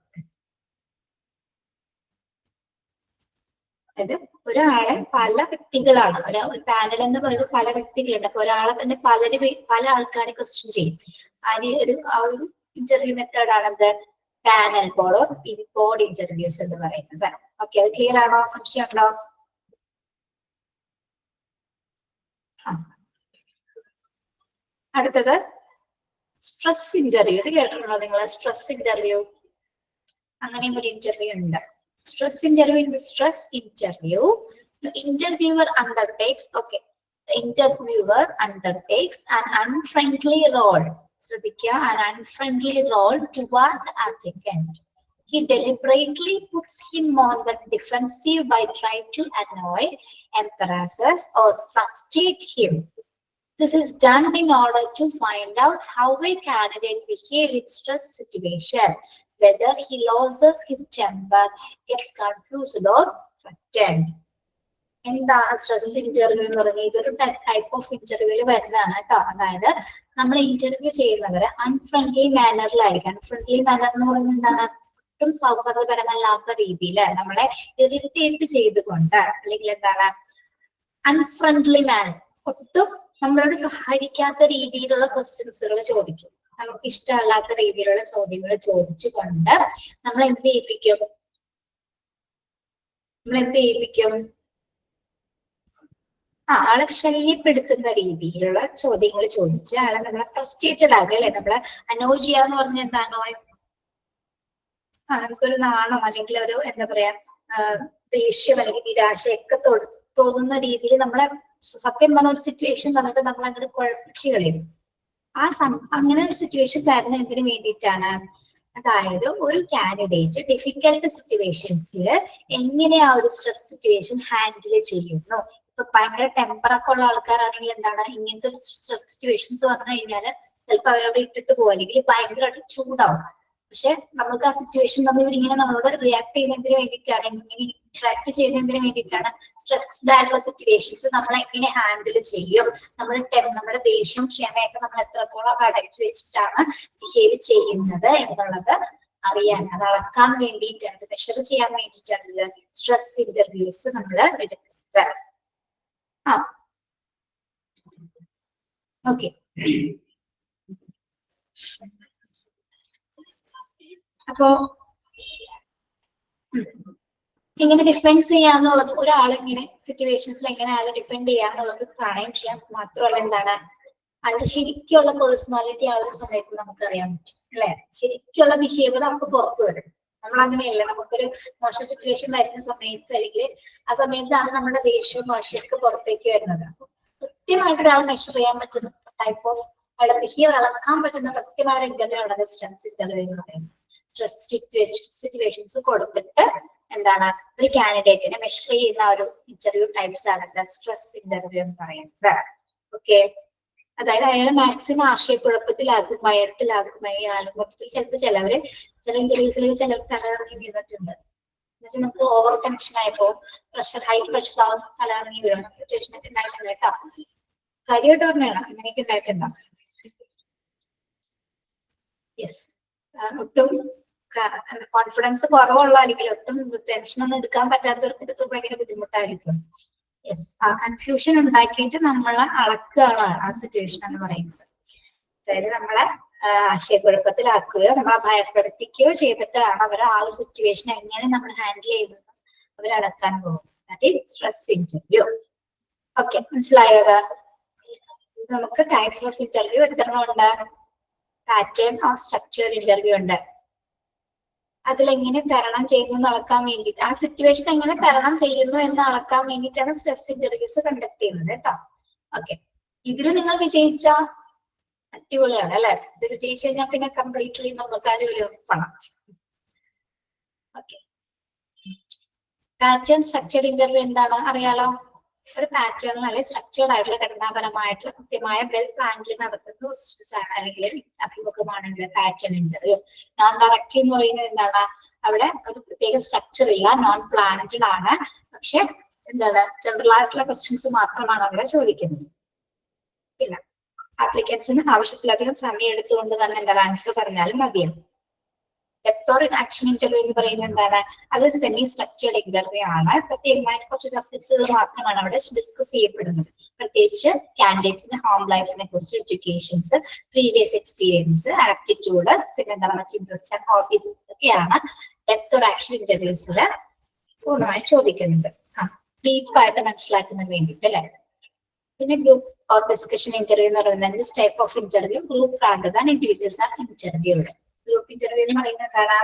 അതായത് ഒരാളെ പല വ്യക്തികളാണ്, ഒരു പാനൽ എന്ന് പറയുമ്പോൾ പല വ്യക്തികളുണ്ട്. അപ്പൊ ഒരാളെ തന്നെ പല ആൾക്കാരെ ക്വസ്റ്റ്യൻ ചെയ്യും. ആ ഒരു ഇന്റർവ്യൂ മെത്തേഡ് ആണ് എന്ത് പാനൽ ബോർഡ് ഇന്റർവ്യൂസ് എന്ന് പറയുന്നത്. ഓക്കെ, അത് ക്ലിയർ ആണോ? സംശയം ഉണ്ടോ? അടുത്തത് സ്ട്രെസ് ഇന്റർവ്യൂ. ഇത് കേട്ടിട്ടുണ്ടോ നിങ്ങൾ? സ്ട്രെസ് ഇന്റർവ്യൂ, അങ്ങനെയും ഒരു ഇന്റർവ്യൂ ഉണ്ട്. Stress interview. In the stress interview, the interviewer undertakes an unfriendly role. ശ്രദ്ധിക്കുക, an unfriendly role toward the applicant. he deliberately puts him on the defensive by trying to annoy, embarrass us, or frustrate him. This is done in order to find out how a candidate behaves in stress situation, whether he loses his temper, gets confused, or threatened. എന്താണ് stress interview എന്ന് പറഞ്ഞാൽ ഇതൊരു type of ഇന്റർവ്യൂവിൽ വരുന്നതാണ് കേട്ടോ. അതായത് നമ്മൾ interview ചെയ്യുന്നവരെ അൺഫ്രണ്ട്ലി മാനറിലായിരിക്കും. അൺഫ്രണ്ട്ലി മാനർ എന്ന് പറയുന്നത് എന്താണ്? ഒട്ടും സൗഹൃദപരമല്ലാത്ത രീതിയിൽ നമ്മളെ ഇറിറ്റേറ്റ് ചെയ്തുകൊണ്ട്, അല്ലെങ്കിൽ എന്താണ് അൺഫ്രണ്ട്ലി മാനർ, ഒട്ടും നമ്മളോട് സഹകരിക്കാത്ത രീതിയിലുള്ള ക്വസ്റ്റ്യൻസുകൾ ചോദിക്കും. നമുക്ക് ഇഷ്ടമല്ലാത്ത രീതിയിലുള്ള ചോദ്യങ്ങൾ ചോദിച്ചുകൊണ്ട് നമ്മൾ എന്ത് ചെയ്യിപ്പിക്കും? ആളെ ശല്യപ്പെടുത്തുന്ന രീതിയിലുള്ള ചോദ്യങ്ങൾ ചോദിച്ച് ആളെ നമ്മളെ ഫ്രസ്ട്രേറ്റഡ് ആകുക, അല്ലെ? നമ്മളെ അനോയ് ചെയ്യാന്ന് പറഞ്ഞ എന്താണോ? നമുക്കൊരു നാണം അല്ലെങ്കിൽ ഒരു എന്താ പറയാ ദേഷ്യം അല്ലെങ്കിൽ നിരാശയൊക്കെ തോന്നുന്ന രീതിയിൽ നമ്മളെ സത്യം പറഞ്ഞ ഒരു സിറ്റുവേഷൻ തന്നിട്ട് നമ്മൾ അങ്ങോട്ട് കുഴപ്പിച്ച് കളയും. അങ്ങനെ ഒരു സിറ്റുവേഷൻ തരുന്ന എന്തിനു വേണ്ടിയിട്ടാണ്? അതായത് ഒരു കാൻഡിഡേറ്റ് ഡിഫിക്കൽട്ട് സിറ്റുവേഷൻസിൽ എങ്ങനെ ആ ഒരു സ്ട്രെസ് സിറ്റുവേഷൻ ഹാൻഡിൽ ചെയ്യുന്നു. ഇപ്പൊ ഭയങ്കര ടെമ്പർ ഒക്കെ ഉള്ള ആൾക്കാരാണെങ്കിൽ എന്താണ്, ഇങ്ങനത്തെ സ്ട്രെസ് സിറ്റുവേഷൻസ് വന്നു കഴിഞ്ഞാൽ ചിലപ്പോൾ അവരവിടെ ഇട്ടിട്ട് പോകും, അല്ലെങ്കിൽ ഭയങ്കരമായിട്ട് ചൂടാവും. പക്ഷെ നമുക്ക് ആ സിറ്റുവേഷൻ നമ്മൾ ഇവരിങ്ങനെ നമ്മളോട് റിയാക്ട് ചെയ്യുന്നതിന് വേണ്ടിയിട്ടാണ്, ഇങ്ങനെ ഇന്ററാക്ട് ചെയ്യുന്നതിന് വേണ്ടിയിട്ടാണ്. സ്ട്രെസ്ഡ് ആയിട്ടുള്ള സിറ്റുവേഷൻസ് നമ്മൾ എങ്ങനെ ഹാൻഡിൽ ചെയ്യും, നമ്മുടെ ദേഷ്യം ക്ഷമയൊക്കെ നമ്മൾ എത്രത്തോളം അടക്കി വെച്ചിട്ടാണ് ബിഹേവ് ചെയ്യുന്നത് എന്നുള്ളത് അറിയാൻ, അത് അളക്കാൻ വേണ്ടിയിട്ടാണ്, മെഷർ ചെയ്യാൻ വേണ്ടിയിട്ടാണ് സ്ട്രെസ് ഇന്റർവ്യൂസ് നമ്മൾ എടുക്കുന്നത്. ഓക്കെ. അപ്പോ എങ്ങനെ ഡിഫെൻഡ് ചെയ്യാന്നുള്ളത്, ഒരാളെങ്ങനെ സിറ്റുവേഷൻസിൽ എങ്ങനെ ആളെ ഡിഫെൻഡ് ചെയ്യാന്നുള്ളത് കാണുകയും ചെയ്യാം. മാത്രമല്ല എന്താണ്, ആളുടെ ശരിക്കുള്ള പേഴ്സണാലിറ്റി ആ ഒരു സമയത്ത് നമുക്ക് അറിയാൻ പറ്റും, അല്ലെ? ശരിക്കുള്ള ബിഹേവിയർ നമുക്ക് പുറത്തു വരും. നമ്മൾ അങ്ങനെയല്ല, നമുക്കൊരു മോശം സിറ്റുവേഷൻ വരുന്ന സമയത്ത് അല്ലെങ്കിൽ ആ സമയത്താണ് നമ്മുടെ ദേഷ്യവും മോശമൊക്കെ പുറത്തേക്ക് വരുന്നത്. അപ്പൊ കൃത്യമായിട്ട് ഒരാൾ മെഷർ ചെയ്യാൻ പറ്റുന്ന ടൈപ്പ് ഓഫ് ആളുടെ ബിഹേവിയർ അളക്കാൻ പറ്റുന്ന കൃത്യമായ ഇന്റർവ്യൂ ആണ് സ്ട്രെസ് ഇന്റർവ്യൂ എന്ന് പറയുന്നത്. സ്ട്രെസ് സിറ്റുവേഷൻസ് കൊടുത്തിട്ട് എന്താണ് ഒരു കാൻഡിഡേറ്റിനെ മെഷർ ചെയ്യുന്ന ഒരു ഇന്റർവ്യൂ ടൈപ്സ് ആണ് സ്ട്രെസ് ഇന്റർവ്യൂ എന്ന് പറയുന്നത്. ഓക്കെ. അതായത് അയാളെ മാക്സിമം ആശയക്കുഴപ്പത്തിലാക്കും, ഭയത്തിലാക്കും. മൊത്തത്തിൽ ചിലവര് ചില ഇന്റർവ്യൂസിൽ ചിലർ തലകറങ്ങി വീണിട്ടുണ്ട്. എന്നുവെച്ചാൽ നമുക്ക് ഓവർ ടെൻഷൻ ആയപ്പോ ഹൈ പ്രഷർ ആവും, തലകറങ്ങി വീഴുന്ന സിറ്റുവേഷൻ ഒക്കെ ഉണ്ടായിട്ടുണ്ട് കേട്ടോ. കാര്യമായിട്ട് പറഞ്ഞാണ് അങ്ങനെയൊക്കെ ഉണ്ടായിട്ടുണ്ടാവും. യെസ്. ഒട്ടും കോൺഫിഡൻസ് കുറവുള്ള അല്ലെങ്കിൽ ഒട്ടും ടെൻഷൻ ഒന്നും എടുക്കാൻ പറ്റാത്തവർക്ക് ഇതൊക്കെ ഭയങ്കര ബുദ്ധിമുട്ടായിരിക്കും. യെസ്. ആ കൺഫ്യൂഷൻ ഉണ്ടാക്കിയിട്ട് നമ്മളെ അളക്കുകയാണ് ആ സിറ്റുവേഷൻ എന്ന് പറയുന്നത്. അതായത് നമ്മളെ ആശയക്കുഴപ്പത്തിലാക്കുകയോ നമ്മളെ ഭയപ്പെടുത്തിക്കുകയോ ചെയ്തിട്ടാണ് അവർ ആ ഒരു സിറ്റുവേഷൻ എങ്ങനെ നമ്മൾ ഹാൻഡിൽ ചെയ്യുന്നത് അവർ അളക്കാൻ പോകും. Stress interview. ഓക്കെ, മനസ്സിലായോ? നമുക്ക് ടൈപ്സ് ഓഫ് ഇന്റർവ്യൂ എത്രണ്ണം ഉണ്ട്? പാറ്റേൺ ഓഫ് സ്ട്രക്ചേർഡ് ഇന്റർവ്യൂ ഉണ്ട്. അതിലെങ്ങനെ തരണം ചെയ്യുന്നു എന്ന് അളക്കാൻ വേണ്ടിയിട്ട്, ആ സിറ്റുവേഷൻ എങ്ങനെ തരണം ചെയ്യുന്നു എന്ന് അളക്കാൻ വേണ്ടിയിട്ടാണ് സ്ട്രെസ് ഇന്റർവ്യൂസ് കണ്ടക്ട് ചെയ്യുന്നത് കേട്ടോ. ഓക്കെ. ഇതിൽ നിങ്ങൾ വിജയിച്ച അടിപൊളിയാണ്, അല്ലെ? ഇത് വിജയിച്ചു കഴിഞ്ഞാൽ പിന്നെ കംപ്ലീറ്റ്ലി നമുക്ക് ആ ജോലി ഉറപ്പാണ്. ഓക്കെ. പാറ്റേൺ സ്ട്രക്ചർഡ് ഇന്റർവ്യൂ എന്താണ് അറിയാലോ? ഒരു പാറ്റേൺ അല്ലെങ്കിൽ സ്ട്രക്ചേർഡ് ആയിട്ടുള്ള ഘടനാപരമായിട്ടുള്ള കൃത്യമായ വെൽ പ്ലാനിൽ നടത്തുന്ന ക്വസ്റ്റ്യൻസ് ആണ് അല്ലെങ്കിൽ അഭിമുഖമാണെങ്കിൽ പാറ്റേൺ ഇന്റർവ്യൂ. നോൺ ഡയറക്റ്റീവ് എന്ന് പറയുന്നത് എന്താണ്? അവിടെ ഒരു പ്രത്യേക സ്ട്രക്ചർ ഇല്ല, നോൺ പ്ലാനറ്റഡ് ആണ്. പക്ഷെ എന്താണ്, ജനറൽ ആയിട്ടുള്ള ക്വസ്റ്റ്യൻസ് മാത്രമാണ് അവിടെ ചോദിക്കുന്നത്. പിന്നെ ആപ്ലിക്കൻസിന് ആവശ്യത്തിലധികം സമയം എടുത്തുകൊണ്ട് തന്നെ എന്താണ് ആൻസർ പറഞ്ഞാലും മതിയാണ്. ഡെപ്ത് ഓർ ആക്ഷൻ ഇന്റർവ്യൂ എന്ന് പറയുന്നത് എന്താണ്? അത് സെമി സ്ട്രക്ചേർഡ് ഇന്റർവ്യൂ ആണ്. പ്രത്യേകമായി കുറച്ച് സബ്ജക്ട്സുകൾ മാത്രമാണ് അവിടെ ഡിസ്കസ് ചെയ്യപ്പെടുന്നത്. പ്രത്യേകിച്ച് കാൻഡിഡേറ്റ്സിന്റെ ഹോം ലൈഫിനെ കുറിച്ച്, എഡ്യൂക്കേഷൻസ്, പ്രീവിയസ് എക്സ്പീരിയൻസ്, ആപ്റ്റിറ്റ്യൂഡ്, പിന്നെ എന്താണ് മറ്റ് ഇൻട്രസ്റ്റ് ആൻഡ് ഹോബീസ് ഒക്കെയാണ് ഡെപ്ത് ഓർ ആക്ഷൻ ഇന്റർവ്യൂസിൽ പൂർണ്ണമായി ചോദിക്കുന്നത്. ഡീപ്പായിട്ട് മനസ്സിലാക്കുന്നതിന് വേണ്ടിയിട്ട്, അല്ലെ? പിന്നെ ഗ്രൂപ്പ് ഓർ ഡിസ്കഷൻ ഇന്റർവ്യൂ എന്ന് പറയുന്നത് type of interview group rather than individuals are interviewed. Group interview എന്ന് പറയുന്നത് എന്താണ്?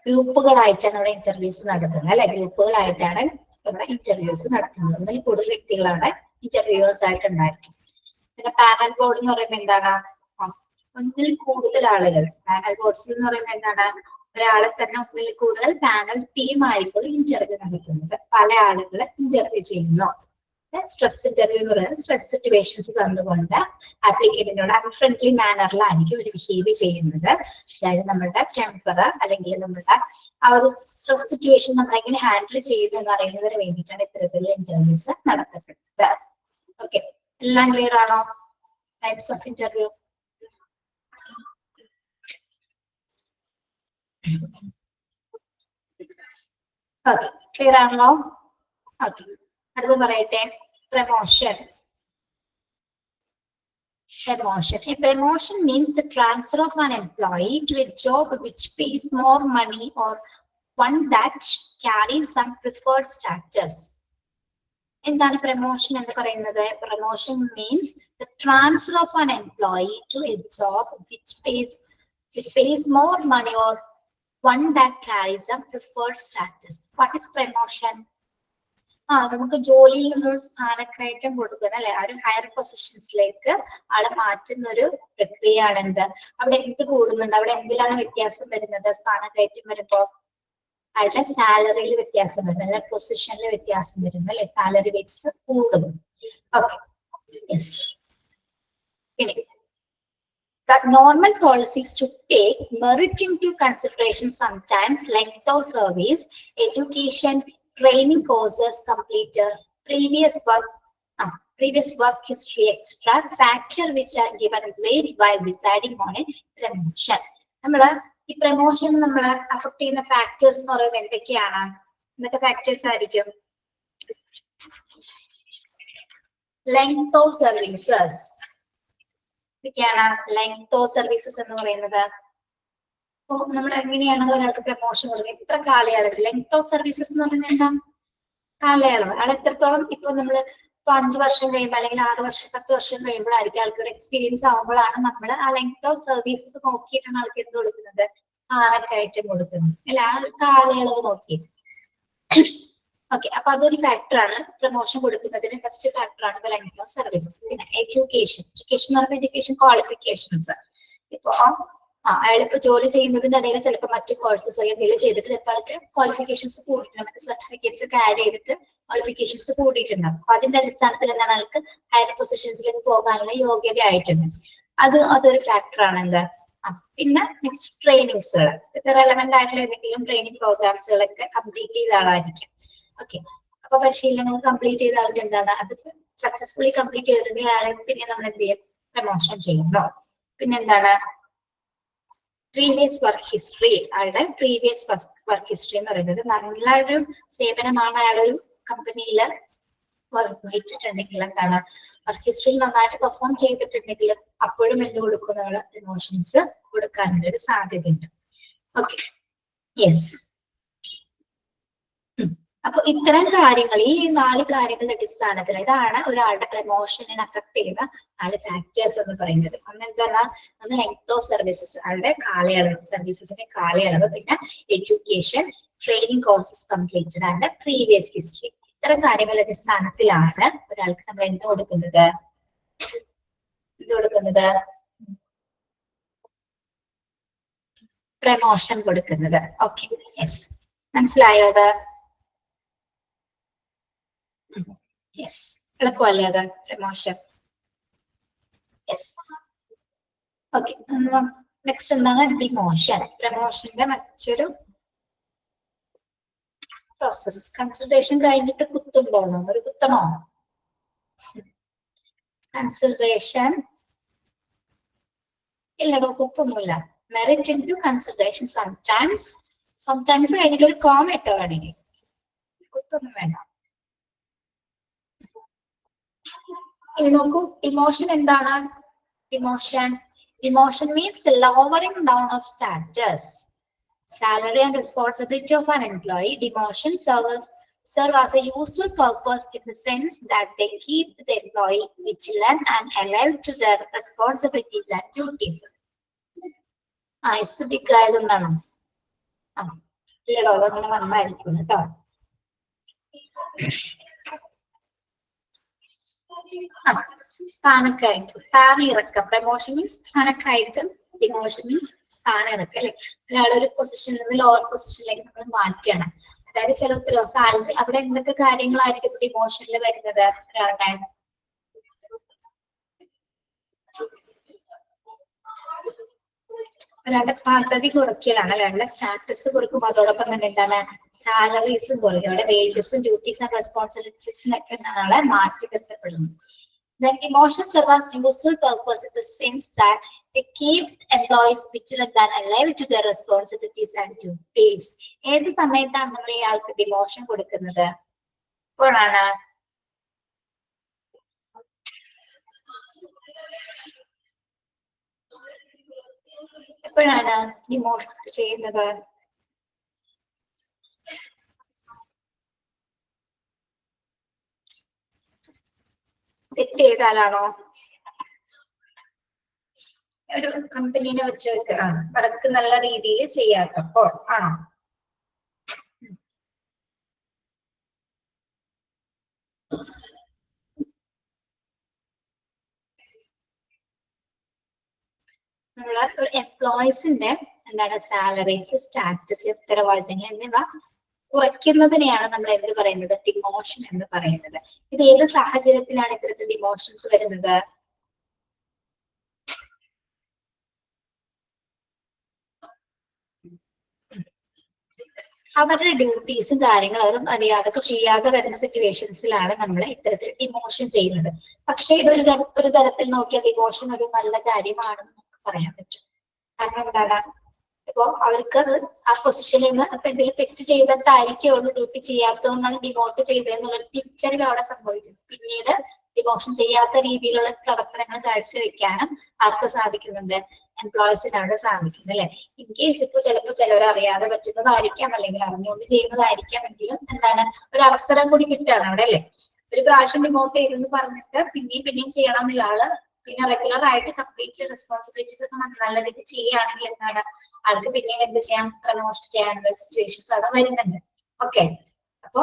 ഗ്രൂപ്പുകളായിട്ടാണ് ഇവിടെ ഇന്റർവ്യൂസ് നടത്തുന്നത്, അല്ലെ? ഗ്രൂപ്പുകളായിട്ടാണ് ഇവിടെ ഇന്റർവ്യൂസ് നടത്തുന്നത്. ഒന്നിൽ കൂടുതൽ വ്യക്തികളാണ് ഇന്റർവ്യൂവേഴ്സ് ആയിട്ട് ഉണ്ടായിരിക്കും. പിന്നെ പാനൽ ബോർഡ് എന്ന് പറയുന്നത് എന്താണ്? ഒന്നിൽ കൂടുതൽ ആളുകൾ, പാനൽ ബോട്ട്സ് എന്ന് പറയുന്നത് എന്താണ്, ഒരാളെ തന്നെ ഒന്നിൽ കൂടുതൽ പാനൽ ടീം ആയിരിക്കും ഇന്റർവ്യൂ നടത്തുന്നത്, പല ആളുകളെ ഇന്റർവ്യൂ ചെയ്യുന്നു. സ്ട്രെസ് ഇന്റർവ്യൂ എന്ന് പറയുന്നത് സ്ട്രെസ് സിറ്റുവേഷൻസ് തന്നുകൊണ്ട് ആപ്ലിക്കന്റിനോട് അൺഫ്രണ്ട്ലി മാനറിലായിരിക്കും ഒരു ബിഹേവ് ചെയ്യുന്നത്. അതായത് നമ്മുടെ ടെമ്പർ അല്ലെങ്കിൽ നമ്മുടെ ആ ഒരു സ്ട്രെസ് സിറ്റുവേഷൻ നമ്മൾ എങ്ങനെ ഹാൻഡിൽ ചെയ്യുന്നു എന്ന് അറിയുന്നതിന് വേണ്ടിയിട്ടാണ് ഇത്തരത്തിലുള്ള ഇന്റർവ്യൂസ് നടത്തപ്പെടുന്നത്. ഓക്കെ, എല്ലാം ക്ലിയർ ആണോ? Types of interview. Okay, clear ആണല്ലോ? ഓക്കെ, അടുത്ത് പറയട്ടെ, promotion. Promotion. A promotion means the transfer of an employee to a job which pays more money or one that carries some preferred status. എന്താണ് promotion എന്ന് പറയുന്നത്? Promotion means the transfer of an employee to a job which pays more money or one that carries some preferred status. What is promotion? നമുക്ക് ജോലിയിൽ നിന്നൊരു സ്ഥാനക്കയറ്റം കൊടുക്കുന്ന അല്ലെ, ആ ഒരു ഹയർ പൊസിഷൻസിലേക്ക് ആളെ മാറ്റുന്ന ഒരു പ്രക്രിയയാണ് എന്ത്? അവിടെ എന്ത് കൂടുന്നുണ്ട്? അവിടെ എന്തിലാണ് വ്യത്യാസം വരുന്നത്? സ്ഥാനക്കയറ്റം വരുമ്പോ ആളുടെ സാലറിയിൽ വ്യത്യാസം വരുന്നു, അല്ലെ പൊസിഷനിൽ വ്യത്യാസം വരുന്നു, അല്ലെ സാലറി വെച്ച് കൂടുന്നു. Okay, yes. ഇനി the normal policy is to take merit into consideration, sometimes length of service, education, training courses completed, previous work history, etc. factor which are given weight while deciding on a promotion. നമ്മള് ഈ promotion നമ്മൾ affect ചെയ്യുന്ന factors എന്ന് പറയുന്നത് എന്തൊക്കെയാണ്? എന്തൊക്കെ factors ആയിരിക്കും? Length of services. ഇതൊക്കെയാണ് ലെങ്ത് ഓഫ് സർവീസസ് എന്ന് പറയുന്നത്. അപ്പൊ നമ്മൾ എങ്ങനെയാണ് ഒരാൾക്ക് പ്രൊമോഷൻ കൊടുക്കുന്നത്? എത്ര കാലയളവ്? ലെങ്ത് ഓഫ് സർവീസസ് എന്ന് പറയുന്നത് എന്താ? കാലയളവ്. ആൾ എത്രത്തോളം, ഇപ്പൊ നമ്മള് ഇപ്പൊ 5 വർഷം കഴിയുമ്പോൾ അല്ലെങ്കിൽ 6 വർഷം 10 വർഷം കഴിയുമ്പോഴായിരിക്കും ആൾക്ക് ഒരു എക്സ്പീരിയൻസ് ആവുമ്പോഴാണ് നമ്മൾ ആ ലെങ്ത് ഓഫ് സർവീസസ് നോക്കിയിട്ടാണ് ആൾക്ക് എന്ത് കൊടുക്കുന്നത്? സ്ഥാനക്കയറ്റം കൊടുക്കുന്നത്, അല്ല ആ ഒരു കാലയളവ് നോക്കിയിട്ട്. ഓക്കെ, അപ്പൊ അതൊരു ഫാക്ടറാണ് പ്രൊമോഷൻ കൊടുക്കുന്നതിന്. ഫസ്റ്റ് ഫാക്ടറാണ് ലെങ്ത് ഓഫ് സർവീസസ്. പിന്നെ എഡ്യൂക്കേഷൻ. എഡ്യൂക്കേഷൻ എന്ന് പറയുമ്പോൾ എഡ്യൂക്കേഷൻ ക്വാളിഫിക്കേഷൻസ്. ഇപ്പൊ അയാളിപ്പോ ജോലി ചെയ്യുന്നതിന്റെ ഇടയിൽ ചിലപ്പോൾ മറ്റു കോഴ്സസ് എന്തെങ്കിലും ചെയ്തിട്ട് ചിലപ്പോൾ ആൾക്ക് ക്വാളിഫിക്കേഷൻസ് കൂടിയിട്ടുണ്ട്, മറ്റു സർട്ടിഫിക്കറ്റ്സ് ഒക്കെ ആഡ് ചെയ്തിട്ട് ക്വാളിഫിക്കേഷൻസ് കൂടിയിട്ടുണ്ടാവും. അപ്പൊ അതിന്റെ അടിസ്ഥാനത്തിൽ എന്താണ് ആൾക്ക് ഹയർ പൊസിഷൻസിലേക്ക് പോകാനുള്ള യോഗ്യത ആയിട്ടുണ്ട്. അതൊരു ഫാക്ടറാണ് എന്താ. പിന്നെ നെക്സ്റ്റ് ട്രെയിനിങ്സുകൾ, ഇപ്പൊ റെലവെന്റ് ആയിട്ടുള്ള ഏതെങ്കിലും ട്രെയിനിങ് പ്രോഗ്രാംസുകളൊക്കെ കംപ്ലീറ്റ് ചെയ്ത ആളായിരിക്കും. ഓക്കെ, അപ്പൊ പരിശീലനങ്ങൾ കംപ്ലീറ്റ് ചെയ്ത ആൾക്ക് എന്താണ്, അത് സക്സസ്ഫുള്ളി കംപ്ലീറ്റ് ചെയ്തിട്ടുണ്ടെങ്കിൽ ആളെ പിന്നെ നമ്മൾ എന്ത് ചെയ്യും? പ്രൊമോഷൻ ചെയ്യുന്നു. പിന്നെന്താണ്? Previous work history. ആളുടെ പ്രീവിയസ് വർക്ക് ഹിസ്റ്ററി എന്ന് പറയുന്നത് നല്ല ഒരു സേവനമാണ് അയാളൊരു കമ്പനിയിൽ വഹിച്ചിട്ടുണ്ടെങ്കിൽ, എന്താണ് വർക്ക് ഹിസ്റ്ററിയിൽ നന്നായിട്ട് പെർഫോം ചെയ്തിട്ടുണ്ടെങ്കിൽ അപ്പോഴും എന്ത് കൊടുക്കുന്ന പ്രൊമോഷൻസ് കൊടുക്കാനുള്ള ഒരു സാധ്യതയുണ്ട്. Okay, yes. അപ്പൊ ഇത്തരം കാര്യങ്ങൾ, ഈ 4 കാര്യങ്ങളുടെ അടിസ്ഥാനത്തിൽ ഇതാണ് ഒരാളുടെ പ്രൊമോഷനെ അഫക്ട് ചെയ്യുന്ന 4 ഫാക്ടേഴ്സ് എന്ന് പറയുന്നത്. എന്താണ്? ഒന്ന് ലെങ്ത് ഓഫ് സർവീസസ്, ആളുടെ കാലയളവ്, സർവീസസിന്റെ കാലയളവ്. പിന്നെ education, training courses completed and previous history. ഇത്തരം കാര്യങ്ങളുടെ അടിസ്ഥാനത്തിലാണ് ഒരാൾക്ക് നമ്മൾ എന്ത് കൊടുക്കുന്നത്? പ്രൊമോഷൻ കൊടുക്കുന്നത്. Okay, yes. മനസ്സിലായോ അത്? യെസ്, എളുപ്പമല്ലേ അത്? പ്രൊമോഷൻ. യെസ്. ഓക്കെ, നെക്സ്റ്റ് എന്താണ്? ഡിമോഷൻ. പ്രൊമോഷന്റെ മറ്റൊരു പ്രോസസ്. കൺസിഡറേഷൻ കഴിഞ്ഞിട്ട് കുത്തുണ്ടോന്നോ? ഒരു കുത്തണോ? കൺസിഡറേഷൻ ഇല്ലടോ, കുത്തൊന്നുമില്ല. Merit into consideration. സംടൈംസ് കഴിഞ്ഞിട്ട് ഒരു കോമ ഇട്ടോ വേണമെങ്കിൽ, കുത്തൊന്നും വേണ്ട. ഇനി നോക്കൂ, ഇമോഷൻ എന്താണ്? Emotion means lowering down of status, salary and responsibility of an employee. Demotion serve as a useful purpose in the sense that they keep the employee vigilant and alive to their responsibilities and duties. Big ആയതുകൊണ്ടാണോ? ഇല്ലടോ, അതങ്ങനെ വന്നായിരിക്കും കേട്ടോ. സ്ഥാനക്കയറ്റം, സ്ഥാനം ഇറക്കം. Promotion means സ്ഥാനക്കയറ്റം, demotion means സ്ഥാനം ഇറക്കം അല്ലെ. ഒരാളൊരു പൊസിഷനിൽ നിന്ന് ലോവർ പൊസിഷനിലേക്ക് നമ്മൾ മാറ്റുകയാണ്. അതായത് ചില ഉത്തരവ് സാലറി, അവിടെ എന്തൊക്കെ കാര്യങ്ങളായിരിക്കും ഡിമോഷനിൽ വരുന്നത്? ഒരാളുടെ പദവി കുറയ്ക്കലാണ്, ഒരാളുടെ സ്റ്റാറ്റസ് കുറയ്ക്കും. അതോടൊപ്പം തന്നെ എന്താണ്, സാലറീസും കുറയ്ക്കും. അവിടെ വേജസും ഡ്യൂട്ടീസ് ആൻഡ് റെസ്പോൺസിബിലിറ്റീസിനൊക്കെ ആളെ മാറ്റി നിർത്തപ്പെടുന്നു. Then emotions serve as useful purpose in the sense that they keep employees vigilant and alive to their responsibilities and duties. ഏത് സമയത്താണ് നമ്മൾ ഇയാൾക്ക് ഡിമോഷൻ കൊടുക്കുന്നത്? എപ്പോഴാണ്? എപ്പോഴാണ് ഡിമോഷൻ ചെയ്യുന്നത്? തെറ്റ് ചെയ്താലാണോ? ഒരു കമ്പനീനെ വെച്ച് വർക്ക് നല്ല രീതിയിൽ ചെയ്യാത്തപ്പോൾ ആണോ? നമ്മള് ഒരു എംപ്ലോയീസിന്റെ എന്താണ് സാലറീസ്, സ്റ്റാറ്റസ്, ഉത്തരവാദിത്തങ്ങൾ എന്നിവ കുറയ്ക്കുന്നതിനെയാണ് നമ്മൾ എന്ത് പറയുന്നത്? ഡിമോഷൻ എന്ന് പറയുന്നത്. ഇത് ഏത് സാഹചര്യത്തിലാണ് ഇത്തരത്തിൽ ഡിമോഷൻസ് വരുന്നത്? അവരുടെ ഡ്യൂട്ടീസും കാര്യങ്ങളും അവർ മര്യാദക്ക് ചെയ്യാതെ വരുന്ന സിറ്റുവേഷൻസിലാണ് നമ്മൾ ഇത്തരത്തിൽ ഡിമോഷൻ ചെയ്യുന്നത്. പക്ഷെ ഇതൊരു തരത്തിൽ നോക്കിയാൽ ഡിമോഷൻ ഒരു നല്ല കാര്യമാണെന്ന് നമുക്ക് പറയാൻ പറ്റും. കാരണം എന്താണ്, ഇപ്പൊ അവർക്ക് ആ പൊസിഷനിൽ നിന്ന് അപ്പൊ എന്തെങ്കിലും തെറ്റ് ചെയ്തിട്ടായിരിക്കുള്ളൂ ഡ്യൂട്ടി ചെയ്യാത്തതുകൊണ്ടാണ് ഡിമോട്ട് ചെയ്തതെന്നുള്ളൊരു തിരിച്ചറിവ് അവിടെ സംഭവിക്കുന്നു. പിന്നീട് ഡിമോഷൻ ചെയ്യാത്ത രീതിയിലുള്ള പ്രവർത്തനങ്ങൾ കാഴ്ചവെക്കാനും ആർക്ക് സാധിക്കുന്നുണ്ട്? എംപ്ലോയീസിനാണ് സാധിക്കുന്നത് അല്ലെ. ഇൻ കേസ് ഇപ്പൊ ചിലപ്പോൾ ചിലവർ അറിയാതെ പറ്റുന്നതായിരിക്കാം, അല്ലെങ്കിൽ അറിഞ്ഞുകൊണ്ട് ചെയ്യുന്നതായിരിക്കാം, എങ്കിലും എന്താണ്, ഒരു അവസരം കൂടി കിട്ടുകയാണ് അവിടെ അല്ലെ. ഒരു പ്രാവശ്യം ഡിമോട്ട് ചെയ്തെന്ന് പറഞ്ഞിട്ട് പിന്നെയും ചെയ്യണം എന്നുള്ള ആള് പിന്നെ റെഗുലർ ആയിട്ട് കംപ്ലീറ്റ്ലി റെസ്പോൺസിബിലിറ്റീസ് ഒക്കെ നല്ല രീതിയിൽ ചെയ്യുകയാണെങ്കിൽ എന്താണ്, ആൾക്ക് പിന്നെയും എന്ത് ചെയ്യാം, പ്രമോഷൻ ചെയ്യാനുള്ള സിറ്റുവേഷൻസ് അവിടെ വരുന്നുണ്ട്. ഓക്കെ, അപ്പൊ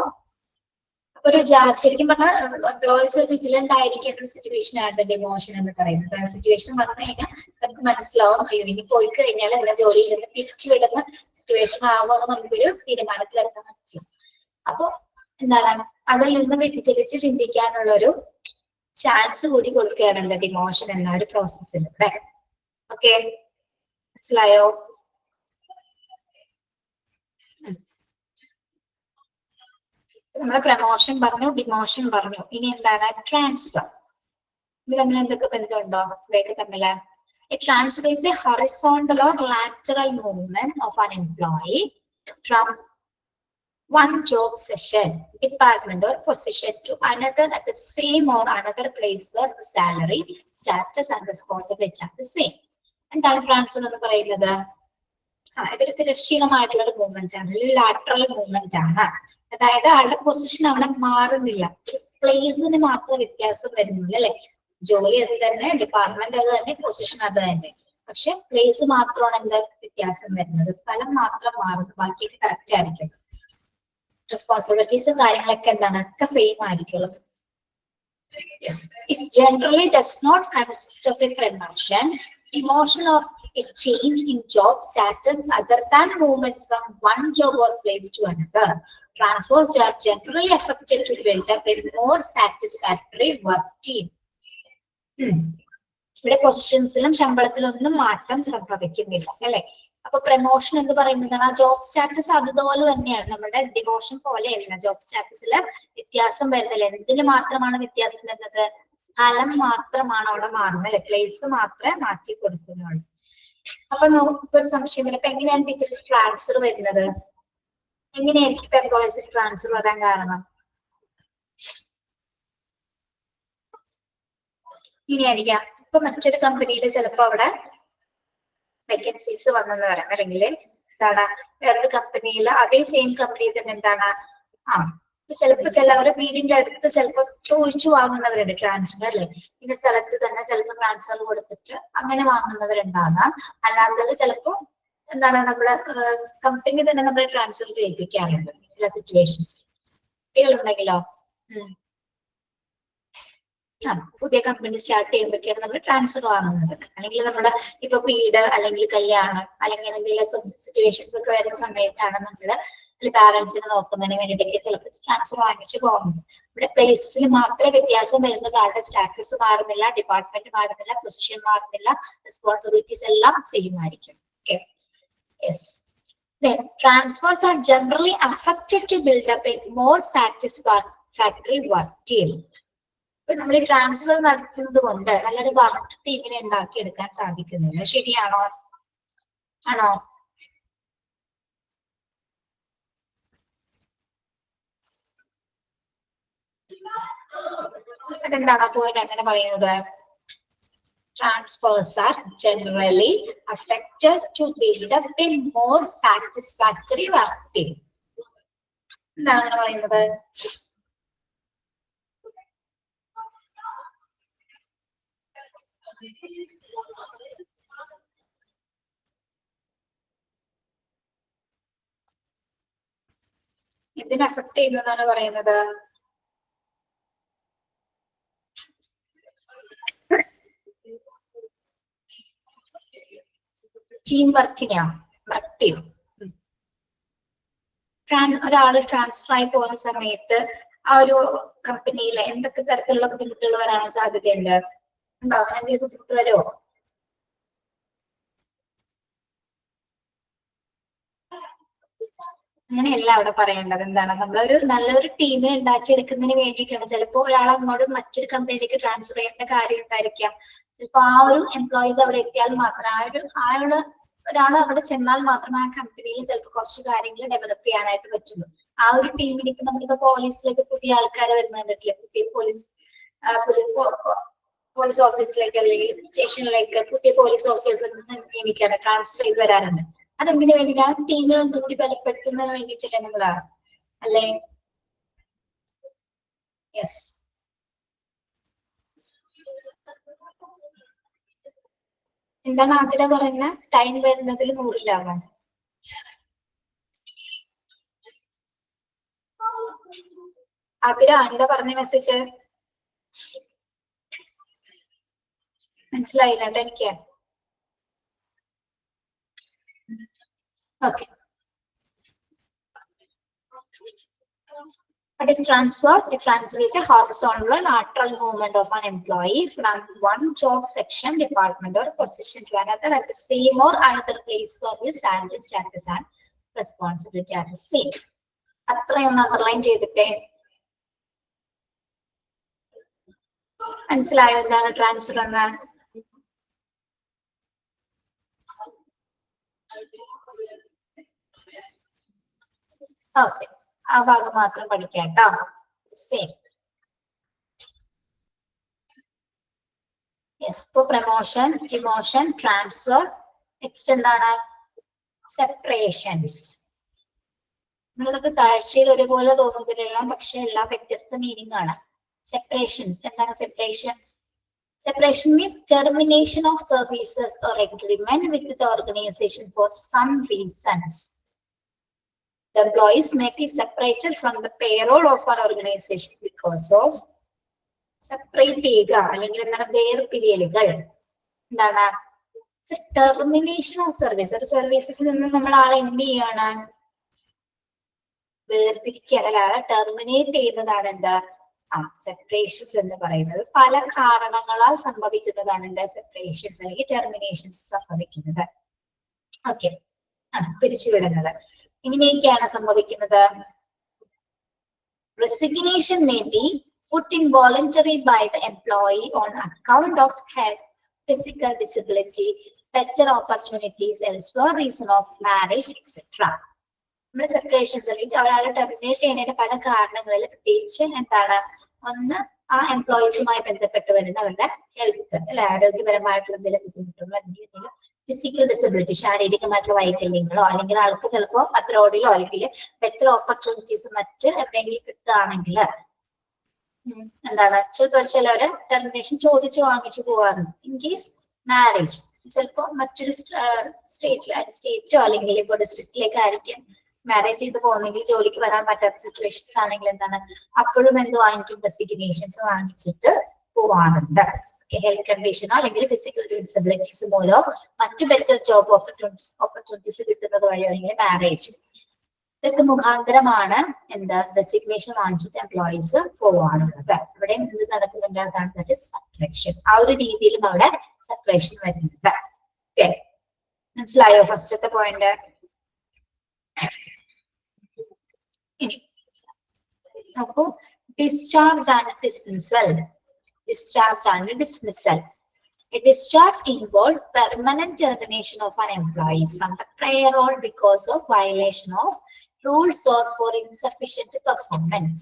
ഒരു ശരിക്കും പറഞ്ഞാൽ എംപ്ലോയീസ് വിജിലന്റ് ആയിരിക്കേണ്ട ഒരു സിറ്റുവേഷൻ ആണ് ഡിമോഷൻ എന്ന് പറയുന്നത്. സിറ്റുവേഷൻ വന്നു കഴിഞ്ഞാൽ നമുക്ക് മനസ്സിലാവും, അയ്യോ ഇനി പോയി കഴിഞ്ഞാൽ എല്ലാ ജോലിയിൽ നിന്ന് തിരിച്ചു വിടുന്ന സിറ്റുവേഷൻ ആവുമെന്ന് നമുക്കൊരു തീരുമാനത്തിലെത്താൻ മനസ്സിലാവും. അപ്പൊ എന്താണ്, അതിൽ നിന്ന് വ്യതിചലിച്ച് ചിന്തിക്കാനുള്ള ഒരു ചാൻസ് കൂടി കൊടുക്കുകയാണ് എന്താ, ഡിമോഷൻ എന്ന ഒരു പ്രോസസ്സിലൂടെ. ഓക്കെ, മനസ്സിലായോ? നമ്മള് പ്രമോഷൻ പറഞ്ഞു, ഡിമോഷൻ പറഞ്ഞു. ഇനി എന്താണ് ട്രാൻസ്ഫർ? ഇത് തമ്മിൽ എന്തൊക്കെ ബന്ധമുണ്ടോ ഇവയൊക്കെ തമ്മില്? Transfer is a horizontal or lateral movement of an employee from one job session, department or position to another at the same or another place where the salary, status and responsibility are the same. എന്താണ് transfer എന്ന് പറയുന്നത്? ഇതൊരു തിരശ്ചീനമായിട്ടുള്ള ഒരു movement ആണ്, അല്ലെങ്കിൽ lateral movement ആണ്. അതായത് ആളുടെ പൊസിഷൻ അവിടെ മാറുന്നില്ല, പ്ലേസിന് മാത്രം വ്യത്യാസം വരുന്നില്ല അല്ലെ. ജോലി അത് തന്നെ, ഡിപ്പാർട്ട്മെന്റ് അത് തന്നെ, പൊസിഷൻ അത് തന്നെ, പക്ഷെ പ്ലേസ് മാത്രമാണ് എന്താ വ്യത്യാസം വരുന്നത്, സ്ഥലം മാത്രം മാറുന്നു, ബാക്കിയൊക്കെ കറക്റ്റ് ആയിരിക്കും. റെസ്പോൺസിബിലിറ്റീസും കാര്യങ്ങളൊക്കെ എന്താണ്, ഒക്കെ same ആയിരിക്കുള്ളൂ. It generally does not consist of a promotion, demotion or a change in job status other than movement from one job or place to another. Transfers are generally effective to build up a more satisfactory work team. ഇവിടെ പൊസിഷൻസിലും ശമ്പളത്തിലും ഒന്നും മാറ്റം സംഭവിക്കുന്നില്ല അല്ലെ. അപ്പൊ promotion എന്ന് പറയുന്നത് ആ job status അതുപോലെ തന്നെയാണ്, നമ്മുടെ ഡിമോഷൻ പോലെയല്ല. ജോബ് സ്റ്റാറ്റസിൽ വ്യത്യാസം വരുന്നില്ല. എന്തിന് മാത്രമാണ് വ്യത്യാസം വരുന്നത്? സ്ഥലം മാത്രമാണ് അവിടെ മാറുന്നത് അല്ലെ, പ്ലേസ് മാത്രമേ മാറ്റി കൊടുക്കുന്നുള്ളൂ. അപ്പൊ നമുക്ക് ഒരു സംശയം വരും, ഇപ്പൊ എങ്ങനെയാണ് ടീച്ചർ ട്രാൻസ്ഫർ വരുന്നത്? എങ്ങനെയായിരിക്കും ഇപ്പൊ എംപ്ലോയീസിന് ട്രാൻസ്ഫർ വരാൻ കാരണം? ഇങ്ങനെയായിരിക്കാം, ഇപ്പൊ മറ്റൊരു കമ്പനിയിൽ ചിലപ്പോ അവിടെ വേക്കൻസീസ് വന്നെന്ന് പറയാം, അല്ലെങ്കിൽ എന്താണ് വേറൊരു കമ്പനിയിൽ അതേ സെയിം കമ്പനിയിൽ തന്നെ എന്താണ് ചിലപ്പോ ചിലവരുടെ വീടിന്റെ അടുത്ത് ചിലപ്പോ ചോദിച്ചു വാങ്ങുന്നവരുണ്ട് ട്രാൻസ്ഫർ അല്ലെ. ഇന്ന സ്ഥലത്ത് തന്നെ ചിലപ്പോൾ ട്രാൻസ്ഫർ കൊടുത്തിട്ട് അങ്ങനെ വാങ്ങുന്നവരുണ്ടാകാം. അല്ലാത്തത് ചിലപ്പോ എന്താണ് നമ്മുടെ കമ്പനി തന്നെ നമ്മളെ ട്രാൻസ്ഫർ ചെയ്യിപ്പിക്കാറുണ്ട് ചില സിറ്റുവേഷൻസ്. കുട്ടികളുണ്ടെങ്കിലോ പുതിയ കമ്പനി സ്റ്റാർട്ട് ചെയ്യുമ്പോഴൊക്കെയാണ് നമ്മൾ ട്രാൻസ്ഫർ വാങ്ങുന്നത്. അല്ലെങ്കിൽ നമ്മള് ഇപ്പൊ വീട് അല്ലെങ്കിൽ കല്യാണം അല്ലെങ്കിൽ എന്തെങ്കിലുമൊക്കെ സിറ്റുവേഷൻസ് ഒക്കെ വരുന്ന സമയത്താണ് നമ്മള് പാരന്റ്സിനെ നോക്കുന്നതിന് വേണ്ടിയിട്ടൊക്കെ ചിലപ്പോൾ ട്രാൻസ്ഫർ വാങ്ങിച്ചു പോകുന്നത്. ഇവിടെ പ്ലേസിൽ മാത്രമേ വ്യത്യാസം വരുന്ന ഒരാളുടെ സ്റ്റാറ്റസ് മാറുന്നില്ല, ഡിപ്പാർട്ട്മെന്റ് മാറുന്നില്ല, പൊസിഷൻ മാറുന്നില്ല, റെസ്പോൺസിബിലിറ്റീസ് എല്ലാം സെയിം ആയിരിക്കും. Okay, yes. Then transfers are generally affected to build up a more satisfactory work team. ഇപ്പൊ നമ്മൾ ഈ ട്രാൻസ്ഫർ നടത്തുന്നത് കൊണ്ട് നല്ലൊരു വർക്ക് ടീമിനെ ഉണ്ടാക്കിയെടുക്കാൻ സാധിക്കുന്നുണ്ട്. ശരിയാണോ? ആണോ? അതെന്താണ് പോയിന്റ് അങ്ങനെ പറയുന്നത്? Transfers are generally affected to build up a more satisfactory work team. എന്താണ് അങ്ങനെ പറയുന്നത്? എന്തിനെ അഫക്ട് ചെയ്യുന്നതാണ് പറയുന്നത്? ടീം വർക്കിനെയാ? Work team. ഒരാള് ട്രാൻസ്ഫർ ആയി പോകുന്ന സമയത്ത് ആ ഒരു കമ്പനിയിൽ എന്തൊക്കെ തരത്തിലുള്ള ബുദ്ധിമുട്ടുകൾ വരാൻ സാധ്യതയുണ്ട്? ഉണ്ടോ? അങ്ങനെ എന്തെങ്കിലും ബുദ്ധിമുട്ട് വരുമോ? അങ്ങനെയല്ല അവിടെ പറയേണ്ടത്. എന്താണ്, നമ്മളൊരു നല്ലൊരു ടീമിനെ ഉണ്ടാക്കിയെടുക്കുന്നതിന് വേണ്ടിയിട്ടാണ്. ചിലപ്പോൾ ഒരാൾ അങ്ങോട്ട് മറ്റൊരു കമ്പനിയിലേക്ക് ട്രാൻസ്ഫർ ചെയ്യേണ്ട കാര്യം ഉണ്ടായിരിക്കാം. ചിലപ്പോൾ ആ ഒരു എംപ്ലോയീസ് അവിടെ എത്തിയാൽ മാത്രം ഒരാൾ അവിടെ ചെന്നാൽ മാത്രമേ ആ കമ്പനിയിൽ ചിലപ്പോൾ കുറച്ച് കാര്യങ്ങൾ ഡെവലപ്പ് ചെയ്യാനായിട്ട് പറ്റുള്ളൂ. ആ ഒരു ടീമിന് ഇപ്പൊ നമ്മളിപ്പോ പോലീസിലേക്ക് പുതിയ ആൾക്കാർ വരുന്ന കണ്ടിട്ടില്ലേ? പുതിയ പോലീസ് ഓഫീസിലേക്ക് അല്ലെങ്കിൽ സ്റ്റേഷനിലേക്ക് പുതിയ പോലീസ് ഓഫീസറിൽ നിയമിക്കാറ്, ട്രാൻസ്ഫർ ചെയ്ത് വരാറുണ്ട്. അതെന്തിനു വേണ്ടിയിട്ടാണ്? ടീമിനെ ഒന്നുകൂടി ബലപ്പെടുത്തുന്നതിന് വേണ്ടിയിട്ടല്ലേ നമ്മളാ, അല്ലേ? യെസ്. എന്താണ് ആതിര പറയുന്ന? ടൈം വരുന്നതിൽ 100-ലാണോ? ആതിര എന്താ പറഞ്ഞ മെസ്സേജ്? മനസ്സിലായില്ല കേട്ടോ എനിക്ക്. Okay. What is transfer? A transfer is a horizontal lateral movement of an employee from one job section, department or position to another at the same or another place for his salary, status and responsibility are the same. അത്രയൊന്ന് underline ചെയ്തിട്ടേ. മനസ്സിലായോ എന്താണ് transfer എന്ന്? Okay, ആ ഭാഗം മാത്രം പഠിക്കാം കേട്ടോ. സെയിം. യെസ്. ഇപ്പൊ പ്രമോഷൻ, ഡിമോഷൻ, ട്രാൻസ്ഫർ, നെക്സ്റ്റ് എന്താണ്? സെപ്പറേഷൻസ്. നിങ്ങൾക്ക് കാഴ്ചയിൽ ഒരുപോലെ തോന്നുന്നതിലെല്ലാം പക്ഷെ എല്ലാം വ്യത്യസ്ത മീനിങ് ആണ്. സെപ്പറേഷൻസ് എന്താണ്? Separations, separation means termination of services or agreement with the organization for some reasons. The employees may be separated from the payroll of an organization because of separate ചെയ്യുക അല്ലെങ്കിൽ എന്താണ്? വേർപിരിയലുകൾ. എന്താണ്? Termination of service. ഒരു സർവീസസിൽ നിന്ന് നമ്മൾ ആളെ എന്ത് ചെയ്യാണ്? വേർതിരിക്കുക, അല്ല ടെർമിനേറ്റ് ചെയ്യുന്നതാണ് എന്താ? സെപ്പറേഷൻസ് എന്ന് പറയുന്നത്. പല കാരണങ്ങളാൽ സംഭവിക്കുന്നതാണ് എന്താ? സെപ്പറേഷൻസ് അല്ലെങ്കിൽ ടെർമിനേഷൻസ് സംഭവിക്കുന്നത്. ഓക്കെ, പിരിച്ചുവിടുന്നത്. ഇങ്ങനെയൊക്കെയാണ് സംഭവിക്കുന്നത്. Resignation may be put in voluntarily by the employee on account of health, physical disability, better opportunities elsewhere, reason of marriage, etc. നമ്മുടെ സെപ്പറേഷൻസ് അല്ലെങ്കിൽ ഒരാളെ ടെർമിനേറ്റ് ചെയ്യുന്നതിന്റെ പല കാരണങ്ങളിൽ പ്രത്യേകിച്ച് എന്താണ്? ഒന്ന്, ആ എംപ്ലോയീസുമായി ബന്ധപ്പെട്ട് വരുന്ന അവരുടെ ഹെൽത്ത് അല്ലെ, ആരോഗ്യപരമായിട്ടുള്ള എന്തെങ്കിലും ബുദ്ധിമുട്ടുകളോ എന്തെങ്കിലും ഫിസിക്കൽ ഡിസബിലിറ്റി, ശാരീരികമായിട്ടുള്ള വൈകല്യങ്ങളോ അല്ലെങ്കിൽ ആൾക്ക് ചിലപ്പോൾ അബ്രോഡിലോ അല്ലെങ്കിൽ ബെറ്റർ ഓപ്പർച്യൂണിറ്റീസ് മറ്റ് എവിടെയെങ്കിലും കിട്ടുകയാണെങ്കിൽ എന്താണ്? ചിലവര് ടെർമിനേഷൻ ചോദിച്ചു വാങ്ങിച്ചു പോകാറുണ്ട്. ഇൻ കേസ് മാരേജ്, ചിലപ്പോൾ മറ്റൊരു സ്റ്റേറ്റോ അല്ലെങ്കിൽ ഇപ്പോൾ ഡിസ്ട്രിക്റ്റിലേക്ക് ആയിരിക്കും മാരേജ് ചെയ്ത് പോകുന്നെങ്കിൽ ജോലിക്ക് വരാൻ പറ്റാത്ത സിറ്റുവേഷൻസ് ആണെങ്കിൽ എന്താണ്? അപ്പോഴും എന്ത് വാങ്ങിക്കും? റെസിഗ്നേഷൻസ് വാങ്ങിച്ചിട്ട് പോവാറുണ്ട്. ഹെൽത്ത് കണ്ടീഷനോ അല്ലെങ്കിൽ ഫിസിക്കൽ ഡിസബിലിറ്റീസ് മൂലോ മറ്റ് ബെറ്റർ ജോബ് ഓപ്പർച്യൂണിറ്റീസ് കിട്ടുന്നത് വഴിയോ അല്ലെങ്കിൽ മാരേജ് ഇതൊക്കെ മുഖാന്തരമാണ് എന്താ റെസിഗ്നേഷൻ വാങ്ങിച്ചിട്ട് എംപ്ലോയീസ് പോവാറുള്ളത്. ഇവിടെ എന്ത് നടക്കുന്നുണ്ട് അതാണ് സെപ്പറേഷൻ. ആ ഒരു രീതിയിലും അവിടെ സെപ്പറേഷൻ വരുന്നുണ്ട്. ഓക്കെ, മനസ്സിലായോ ഫസ്റ്റത്തെ പോയിന്റ്? ഇനി നോക്കൂ, discharge and dismissal. Discharge and dismissal. A discharge involves permanent termination of an employee from the payroll because of violation of rules or for insufficient performance.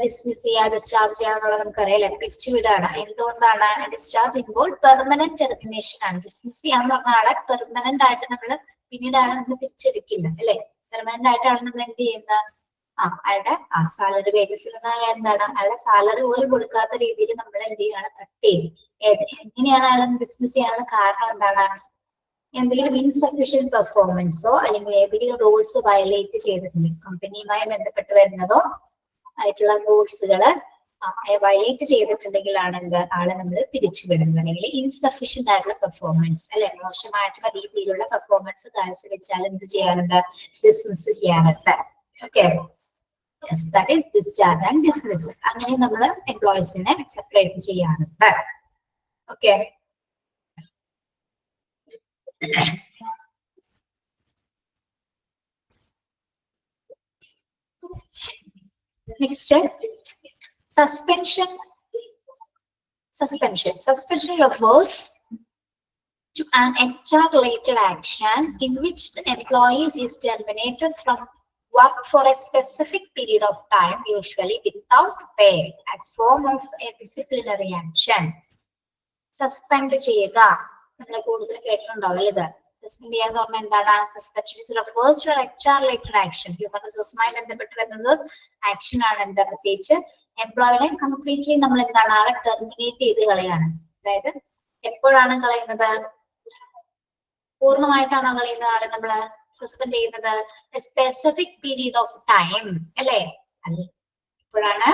Dismiss ചെയ്യാ, ഡിസ്ചാർജ് ചെയ്യാന്നുള്ളത് നമുക്കറിയാലേ, പിരിച്ചുവിടാണ്. എന്തുകൊണ്ടാണ്? Discharge involve permanent termination ആണ്. Dismiss ചെയ്യാന്ന് പറഞ്ഞ ആളെ permanent ആയിട്ട് നമ്മൾ പിന്നീട് ആളെ നമ്മൾ തിരിച്ചെടുക്കില്ല അല്ലെ. പെർമനന്റ് ആയിട്ടാണ് നമ്മൾ എന്ത് ചെയ്യുന്നത്? അയാളുടെ സാലറി വേജസിൽ എന്താണ് അയാളുടെ സാലറി പോലും കൊടുക്കാത്ത രീതിയിൽ നമ്മൾ എന്ത് ചെയ്യാണ്? കട്ട് ചെയ്യും. എങ്ങനെയാണ് അയാളെ ഡിസ്മിസ് ചെയ്യാനുള്ള കാരണം എന്താണ്? എന്തെങ്കിലും ഇൻസഫിഷ്യന്റ് പെർഫോമൻസോ അല്ലെങ്കിൽ ഏതെങ്കിലും റൂൾസ് വയലേറ്റ് ചെയ്തിട്ടുണ്ട്, കമ്പനിയുമായി ബന്ധപ്പെട്ട് വരുന്നതോ ആയിട്ടുള്ള റൂൾസുകള് വയലേറ്റ് ചെയ്തിട്ടുണ്ടെങ്കിലാണ് എന്ത് ആളെ നമ്മൾ തിരിച്ചുവിടുന്നത്. അല്ലെങ്കിൽ ഇൻസഫിഷ്യന്റ് ആയിട്ടുള്ള പെർഫോമൻസ് അല്ലെ, മോശമായിട്ടുള്ള രീതിയിലുള്ള പെർഫോമൻസ് കാഴ്ചവെച്ചാൽ എന്ത് ചെയ്യാറുണ്ട്? ഡിസ്മിസ് ചെയ്യാറുണ്ട്. Okay, yes, that is discharge and dismissal. അങ്ങനെ നമ്മൾ എംപ്ലോയീസിനെ സെപ്പറേറ്റ് ചെയ്യാറുണ്ട്. Okay, next suspension. Suspension refers to an HR-related action in which the employee is terminated from work for a specific period of time, usually without pay, as form of a disciplinary action. Suspend ചെയ്യുക നമ്മൾ കൂടുതൽ കേട്ടിട്ടുണ്ടാവും അല്ലേ? ഇത് suspend ചെയ്യാന്ന് പറഞ്ഞാൽ എന്താണ്? Suspension is refers to an HR-related action. Human റിസോഴ്സുമായി ബന്ധപ്പെട്ട് വരുന്നത് ആക്ഷൻ ആണ്. എന്താ? പ്രത്യേകിച്ച് എംപ്ലോയിനെ കംപ്ലീറ്റ്ലി നമ്മൾ എന്താണ് ആളെ ടെർമിനേറ്റ് ചെയ്ത് കളയാണ്. അതായത് എപ്പോഴാണ് കളയുന്നത്? പൂർണ്ണമായിട്ടാണോ കളയുന്നത് ആളെ നമ്മള് സസ്പെൻഡ് ചെയ്യുന്നത്? സ്പെസിഫിക് പീരീഡ് ഓഫ് ടൈം അല്ലെ? ഇപ്പോഴാണ്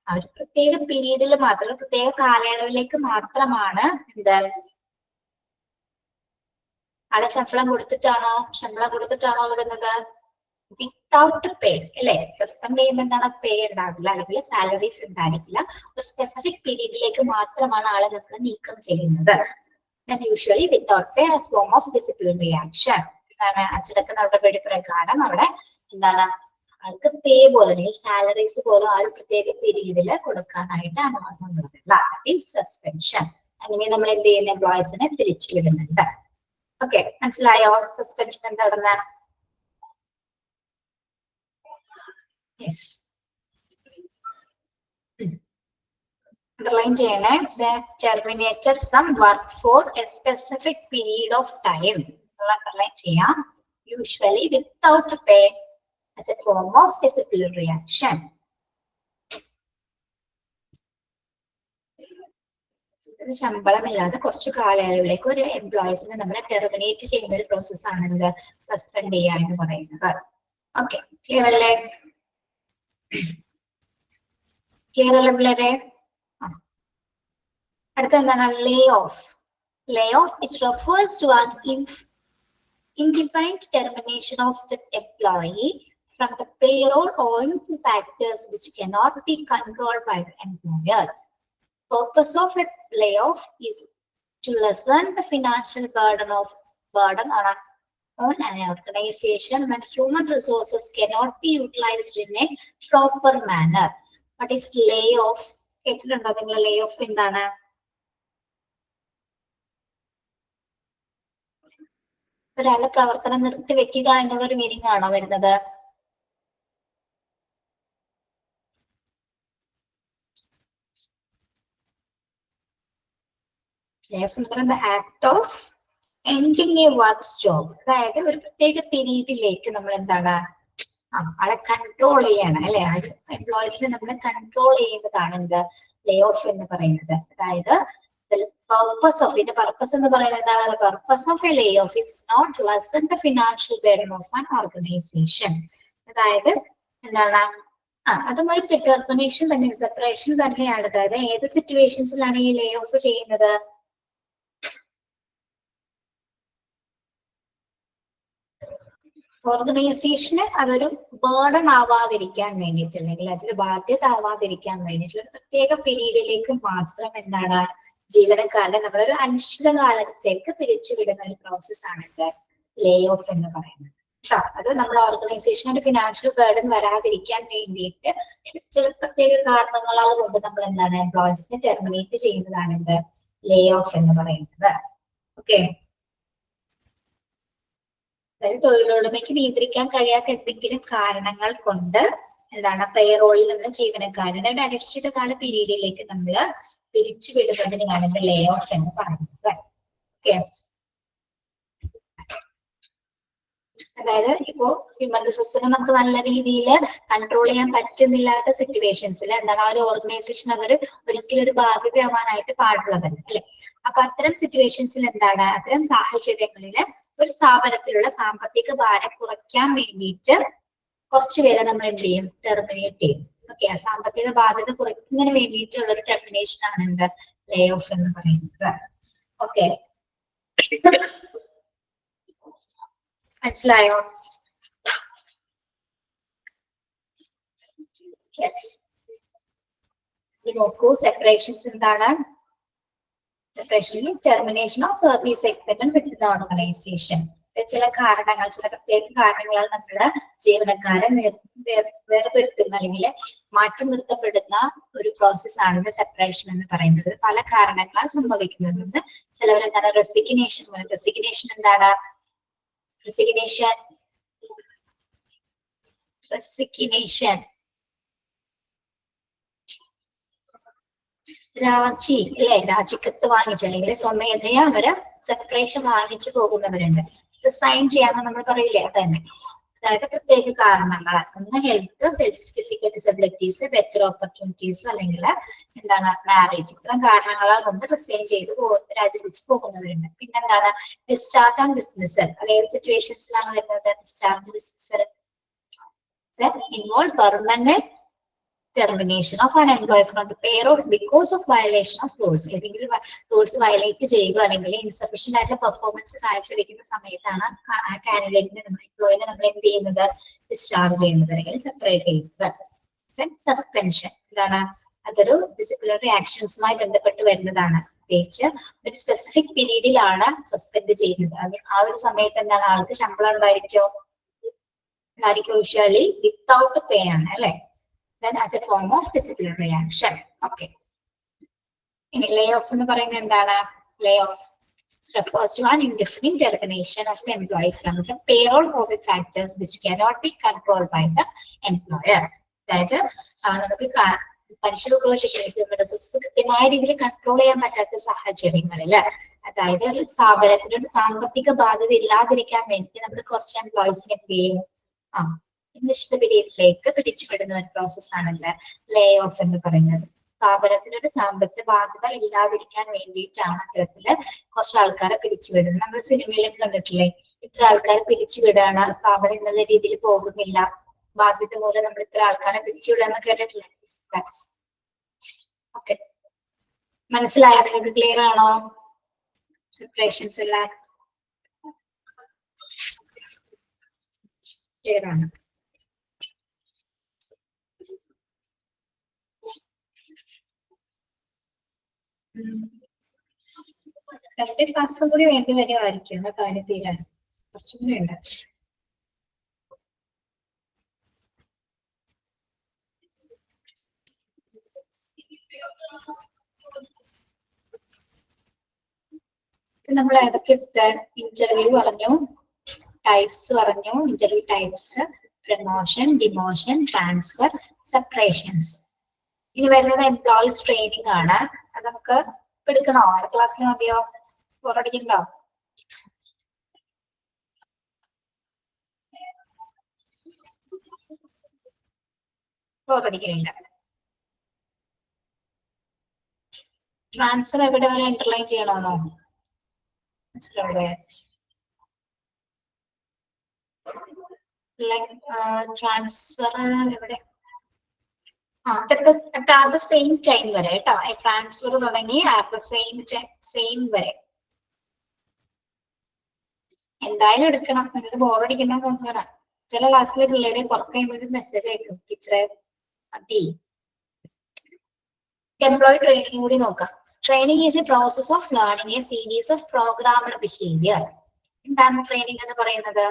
ആ ഒരു പ്രത്യേക പീരീഡിൽ മാത്രം, പ്രത്യേക കാലയളവിലേക്ക് മാത്രമാണ് എന്ത് ആളെ ശമ്പളം കൊടുത്തിട്ടാണോ വിടുന്നത്? വിത്തൗട്ട് പേ അല്ലെ? സസ്പെൻഡ് ചെയ്യുമ്പോൾ എന്താണ്? പേ ഉണ്ടാവില്ല അല്ലെങ്കിൽ സാലറീസ് ഉണ്ടായിരിക്കില്ല. ഒരു സ്പെസിഫിക് പീരീഡിലേക്ക് മാത്രമാണ് ആളെ നമ്മൾ നീക്കം ചെയ്യുന്നത്. Usually without pay as form of disciplinary action. എന്താണ്? അച്ചടക്ക നടപടി പ്രകാരം അവിടെ എന്താണ് ആൾക്ക് പേ പോലെ അല്ലെങ്കിൽ സാലറീസ് പോലും ആ ഒരു പ്രത്യേക പീരീഡില് കൊടുക്കാനായിട്ട് അനുവാദമുള്ളതല്ല. സസ്പെൻഷൻ. അങ്ങനെ നമ്മൾ എന്ത് ചെയ്യുന്ന എംപ്ലോയീസിനെ പിരിച്ചുവിടുന്നുണ്ട്. ഓക്കെ, മനസ്സിലായോ സസ്പെൻഷൻ എന്താണെന്ന്? യെസ്, underline ചെയ്യണേ. Terminated from work for a specific period of time. Underline ചെയ്യാം. Usually without pay as a form of disciplinary action. ശമ്പളമില്ലാതെ കുറച്ചു കാലയളവിലേക്ക് ഒരു എംപ്ലോയീസിനെ നമ്മൾ ടെർമിനേറ്റ് ചെയ്യുന്ന ഒരു പ്രോസസ് ആണ് എന്ത്? സസ്പെൻഡ് ചെയ്യുക എന്ന് പറയുന്നത്. ഓക്കെ, ക്ലിയർ അല്ലേ? ക്ലിയർ അല്ലേ പിള്ളേരെ? അടുത്ത എന്താണ്? ലേ of. Lay off, it refers to an indefinite termination of the employee from the payroll owing to factors which cannot be controlled by the employer. Purpose of a layoff is to lessen the financial burden on an organization when human resources cannot be utilized in a proper manner. What is layoff? കേട്ടിട്ടുണ്ടോ നിങ്ങൾ? layoff എന്താണ്? ഒരാളുടെ പ്രവർത്തനം നിർത്തിവെക്കുക എന്നുള്ളൊരു meaning ആണോ വരുന്നത്? the act of ending a work job. അതായത് ഒരു പ്രത്യേക പീരീഡിലേക്ക് നമ്മൾ എന്താണ് ആളെ കൺട്രോൾ ചെയ്യാണ് അല്ലെ? എംപ്ലോയീസിനെ നമ്മൾ കൺട്രോൾ ചെയ്യുന്നതാണ് എന്ത്? ലേ ഓഫ് എന്ന് പറയുന്നത്. അതായത് purpose of it, the purpose എന്ന് പറയുന്നത് എന്താണ്? The purpose of a layoff is not lessen the financial burden of an organization. അതായത് എന്താണ് അതും ഒരു ടെർമിനേഷൻ തന്നെയാണ്, സെപ്പറേഷൻ തന്നെയാണ്. അതായത് ഏത് സിറ്റുവേഷൻസിലാണ് ഈ ലേ ഓഫ് ചെയ്യുന്നത്? ഓർഗനൈസേഷന് അതൊരു ബേർഡൻ ആവാതിരിക്കാൻ വേണ്ടിയിട്ട്, അല്ലെങ്കിൽ അതൊരു ബാധ്യത ആവാതിരിക്കാൻ വേണ്ടിയിട്ടുള്ള ഒരു പ്രത്യേക പീരീഡിലേക്ക് മാത്രം എന്താണ് ജീവനക്കാരനെ നമ്മളൊരു അനിശ്ചിത കാലത്തേക്ക് പിരിച്ചുവിടുന്ന ഒരു പ്രോസസ്സാണ് ഇത് ലേ ഓഫ് എന്ന് പറയുന്നത്. അത് നമ്മുടെ ഓർഗനൈസേഷന് ഫിനാൻഷ്യൽ ബേർഡൻ വരാതിരിക്കാൻ വേണ്ടിയിട്ട് ചില പ്രത്യേക കാരണങ്ങളാൽ കൊണ്ട് നമ്മൾ എന്താണ് എംപ്ലോയീസിനെ ടെർമിനേറ്റ് ചെയ്യുന്നതാണ് ഇത് ലേ ഓഫ് എന്ന് പറയുന്നത്. ഓക്കെ, അതായത് തൊഴിലുടമയ്ക്ക് നിയന്ത്രിക്കാൻ കഴിയാത്ത എന്തെങ്കിലും കാരണങ്ങൾ കൊണ്ട് എന്താണ് പേറോളിൽ നിന്ന് ജീവനക്കാരനെ ഒരു അനിശ്ചിതകാല പീരീഡിലേക്ക് നമ്മൾ പിരിച്ചുവിടുന്നതിനാണ് ഇത് ലേ ഓഫ് എന്ന് പറയുന്നത്. ഓക്കെ, അതായത് ഇപ്പോ ഹ്യൂമൻ റിസോഴ്സിനെ നമുക്ക് നല്ല രീതിയിൽ കൺട്രോൾ ചെയ്യാൻ പറ്റുന്നില്ലാത്ത സിറ്റുവേഷൻസിൽ എന്താണ് ആ ഒരു ഓർഗനൈസേഷൻ അതൊരു ഒരിക്കലും ഒരു ബാധ്യതയാവാനായിട്ട് പാടുള്ളതല്ല, അല്ലെ? അപ്പൊ അത്തരം സിറ്റുവേഷൻസിൽ എന്താണ്, അത്തരം സാഹചര്യങ്ങളിൽ ഒരു സ്ഥാപനത്തിലുള്ള സാമ്പത്തിക ഭാരം കുറയ്ക്കാൻ വേണ്ടിയിട്ട് കുറച്ചുപേരെ നമ്മൾ എന്ത് ചെയ്യും, ടെർമിനേറ്റ് ചെയ്യും. ഓക്കെ, ആ സാമ്പത്തിക ബാധ്യത കുറയ്ക്കുന്നതിന് വേണ്ടിയിട്ടുള്ള ഒരു ടെർമിനേഷൻ ആണ് എന്ത് ലേ ഓഫ് എന്ന് പറയുന്നത്. ഓക്കെ, മനസ്സിലായോ? യെസ്, നോക്കൂ, സെപ്പറേഷൻസ് എന്താണ്? Separation, termination of service agreement with the organisation. ചില കാരണങ്ങൾ, ചില പ്രത്യേക കാരണങ്ങളാൽ നമ്മുടെ ജീവനക്കാരെ വേർപെടുത്തുന്ന അല്ലെങ്കിൽ മാറ്റി നിർത്തപ്പെടുന്ന ഒരു പ്രോസസ് ആണ് സെപ്പറേഷൻ എന്ന് പറയുന്നത്. പല കാരണങ്ങളാൽ സംഭവിക്കുന്നുണ്ട്. ചിലവരെന്താണ് റെസിഗ്നേഷൻ. റെസിഗ്നേഷൻ എന്താണ്? റെസിഗ്നേഷൻ രാജി, അല്ലെ? രാജിക്കത്ത് വാങ്ങിച്ച് അല്ലെങ്കിൽ സ്വമേധയാ അവര് സെപ്പറേഷൻ വാങ്ങിച്ചു പോകുന്നവരുണ്ട്. റിസൈൻ ചെയ്യാന്ന് നമ്മൾ പറയില്ലേ, അതന്നെ. അതായത് പ്രത്യേക കാരണങ്ങൾ, ഒന്ന് health, physical disabilities, better opportunities, അല്ലെങ്കിൽ എന്താണ് മാരേജ്. ഇത്തരം കാരണങ്ങളാൽ കൊണ്ട് റിസൈൻ ചെയ്ത് രാജിവെച്ച് പോകുന്നവരുണ്ട്. പിന്നെന്താണ് ഡിസ്ചാർജ് ആൻഡ് ഡിസ്മിസൽ. അതായത് സിറ്റുവേഷൻസിലാണ് വരുന്നത് discharge dismissal? Involve permanent termination of an employee from the payroll because of violation of rules. ഏതെങ്കിലും റൂൾസ് വയലേറ്റ് ചെയ്യുക അല്ലെങ്കിൽ ഇൻസഫിഷ്യന്റ് ആയിട്ടുള്ള പെർഫോമൻസ് കാഴ്ചവെക്കുന്ന സമയത്താണ് ആ കാൻഡിഡേറ്റിനെ നമ്മൾ എംപ്ലോയിനെ നമ്മൾ എന്ത് ചെയ്യുന്നത്, ഡിസ്ചാർജ് ചെയ്യുന്നത് അല്ലെങ്കിൽ സെപ്പറേറ്റ് ചെയ്യുന്നത്. സസ്പെൻഷൻ എന്താണ്? അതൊരു ഡിസിപ്ലിനറി ആക്ഷൻസുമായി ബന്ധപ്പെട്ട് വരുന്നതാണ്. പ്രത്യേകിച്ച് ഒരു സ്പെസിഫിക് പീരീഡിലാണ് സസ്പെൻഡ് ചെയ്യുന്നത്. ആ ഒരു സമയത്ത് എന്താണ് ആൾക്ക് ശമ്പളം ഉണ്ടായിരിക്കോ? യൂഷ്വലി വിത്തൗട്ട് പേ ആണ്, അല്ലെ? Then as a form of disciplinary action. Okay. In layoffs എന്ന് പറയുന്നത് എന്താണ്? Layoffs refers to an indefinite termination of the employee from the payroll profit factors which cannot be controlled by the employer. അതായത് നമുക്ക് മനുഷ്യ കൃത്യമായ രീതിയിൽ control ചെയ്യാൻ പറ്റാത്ത സാഹചര്യങ്ങളിൽ, അതായത് ഒരു സ്ഥാപനത്തിന്റെ ഒരു സാമ്പത്തിക ബാധ്യത ഇല്ലാതിരിക്കാൻ വേണ്ടി നമ്മൾ കുറച്ച് എംപ്ലോയീസിനെ എന്ത് ചെയ്യും, നിശ്ചിത പീരീഡിലേക്ക് പിരിച്ചുവിടുന്ന ഒരു പ്രോസസ്സാണല്ലേ ലേ ഓഫ് എന്ന് പറയുന്നത്. സ്ഥാപനത്തിനൊരു സാമ്പത്തിക ബാധ്യത ഇല്ലാതിരിക്കാൻ വേണ്ടിയിട്ടാണ് അത്തരത്തില് കുറച്ച് ആൾക്കാരെ പിരിച്ചുവിടുന്നത്. നമ്മൾ സിനിമയിലൊക്കെ കണ്ടിട്ടില്ലേ, ഇത്ര ആൾക്കാരെ പിരിച്ചുവിടാണ്, സ്ഥാപനം എന്നുള്ള രീതിയിൽ പോകുന്നില്ല, ബാധ്യത മൂലം നമ്മൾ ഇത്ര ആൾക്കാരെ പിരിച്ചുവിടാന്ന് കേട്ടിട്ടില്ലേ? ഓക്കെ, മനസ്സിലായോ? നിങ്ങൾക്ക് ക്ലിയർ ആണോ സെപ്പറേഷൻസ് എല്ലാം? ക്ലിയർ ആണ്. രണ്ട് ക്ലാസ്സും കൂടി വേണ്ടി വരുമായിരിക്കും കാര്യം തീരാൻ, കുറച്ചും കൂടി ഉണ്ട്. നമ്മൾ ഏതൊക്കെ എടുത്ത് ഇന്റർവ്യൂ പറഞ്ഞു, ടൈപ്സ് പറഞ്ഞു, interview types, promotion, demotion, transfer, separations. ഇനി വരുന്നത് എംപ്ലോയീസ് ട്രെയിനിങ് ആണ്. അത് നമുക്ക് എടുക്കണോ? അടുത്ത ക്ലാസ്സിൽ മതിയോ? ബോറടിക്കണ്ടോ? ബോറടിക്കുന്നില്ല. ട്രാൻസ്ഫർ എവിടെ വരെ അണ്ടർലൈൻ ചെയ്യണമെന്നോ? മനസ്സിലാവേ? ട്രാൻസ്ഫർ എവിടെ? at the same time വരെ കേട്ടോ. ട്രാൻസ്ഫർ തുടങ്ങി at the same വരെ എന്തായാലും എടുക്കണം. നിങ്ങൾക്ക് ബോറടിക്കുന്ന നോക്കണം. ചില ക്ലാസ്സിലെ പിള്ളേരെ പുറത്ത് കഴിയുമ്പോൾ മെസ്സേജ് അയക്കും, ടീച്ചറെ മതി. എംപ്ലോയി ട്രെയിനിങ് കൂടി നോക്കാം. Training is A process of learning A series of programmed behaviour. എന്താണ് ട്രെയിനിങ് എന്ന് പറയുന്നത്?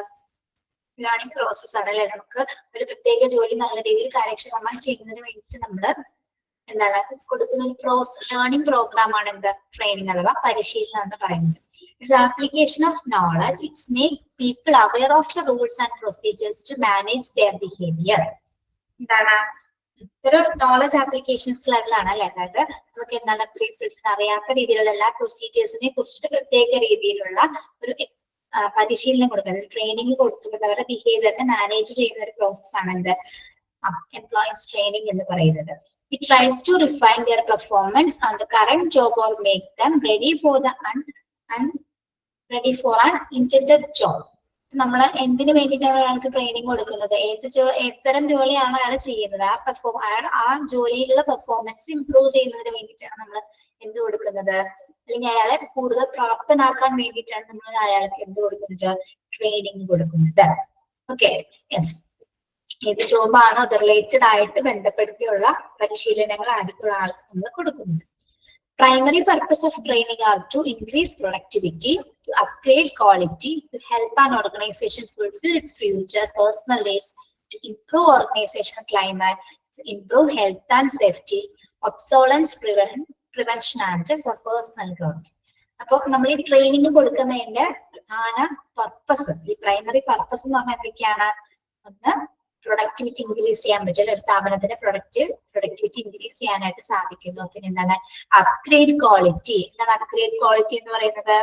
ലേണിംഗ് പ്രോസസ് ആണ് അല്ലെ. നമുക്ക് ഒരു പ്രത്യേക ജോലി നല്ല രീതിയിൽ കാര്യക്ഷമമായി ചെയ്യുന്നതിന് വേണ്ടിയിട്ട് നമ്മൾ എന്താണ് കൊടുക്കുന്ന ഒരു ലേണിംഗ് പ്രോഗ്രാം ആണ് എന്ത് ട്രെയിനിങ് അഥവാ പരിശീലനം എന്ന് പറയുന്നത്. It's application of knowledge. It's make people aware of the rules and procedures to manage their behaviour. എന്താണ് ഒരു നോളജ് ആപ്ലിക്കേഷൻസ് ലെവലാണ് അല്ലെ. അതായത് നമുക്ക് എന്താണ് പീപ്പിൾസിന് അറിയാത്ത രീതിയിലുള്ള എല്ലാ പ്രൊസീജിയേഴ്സിനെ കുറിച്ചിട്ട് പ്രത്യേക രീതിയിലുള്ള ഒരു പരിശീലനം കൊടുക്കുക, ട്രെയിനിങ് കൊടുത്തുകൊണ്ട് അവരുടെ ബിഹേവിയറിനെ മാനേജ് ചെയ്യുന്ന ഒരു പ്രോസസ് ആണ് എന്ത് എംപ്ലോയീസ് ട്രെയിനിങ് എന്ന് പറയുന്നത്. It tries to refine their performance on the current job or make them ready for an intended job. നമ്മൾ എന്തിനു വേണ്ടിയിട്ടാണ് ഒരാൾക്ക് ട്രെയിനിങ് കൊടുക്കുന്നത്? ഏത്തരം ജോലിയാണ് അയാൾ ചെയ്യുന്നത്, ആ ജോലിയിലുള്ള പെർഫോമൻസ് ഇംപ്രൂവ് ചെയ്യുന്നതിന് വേണ്ടിയിട്ടാണ് നമ്മൾ എന്ത് കൊടുക്കുന്നത്? അല്ലെങ്കിൽ അയാളെ കൂടുതൽ പ്രാപ്തനാക്കാൻ വേണ്ടിയിട്ടാണ് നമ്മൾ അയാൾക്ക് എന്ത് കൊടുക്കുന്നത്? ട്രെയിനിങ് കൊടുക്കുന്നത്. Okay, yes. ഏത് ജോബാണോ അത് റിലേറ്റഡ് ആയിട്ട് ബന്ധപ്പെടുത്തിയുള്ള പരിശീലനങ്ങൾ ആയിരിക്കും ആൾക്ക് നമ്മൾ കൊടുക്കുന്നത്. Primary purpose of training are to increase productivity, to upgrade quality, to help an organization fulfill its future personal needs, to improve organizational climate, to improve health and safety, obsolescence prevention and for personal growth. അപ്പോൾ നമ്മൾ ഈ training കൊടുക്കുന്നതിന്റെ പ്രധാന purpose, ഈ primary purpose എന്ന് പറഞ്ഞാൽ എന്തൊക്കെയാണ്? ഒന്ന്, productivity increase ചെയ്യാൻ പറ്റും. ഒരു സ്ഥാപനത്തിന്റെ പ്രൊഡക്ടിവിറ്റി ഇൻക്രീസ് ചെയ്യാനായിട്ട് സാധിക്കുന്നു. പിന്നെ എന്താണ്? Upgrade quality. എന്താണ് അപ്ഗ്രേഡ് ക്വാളിറ്റി എന്ന് പറയുന്നത്?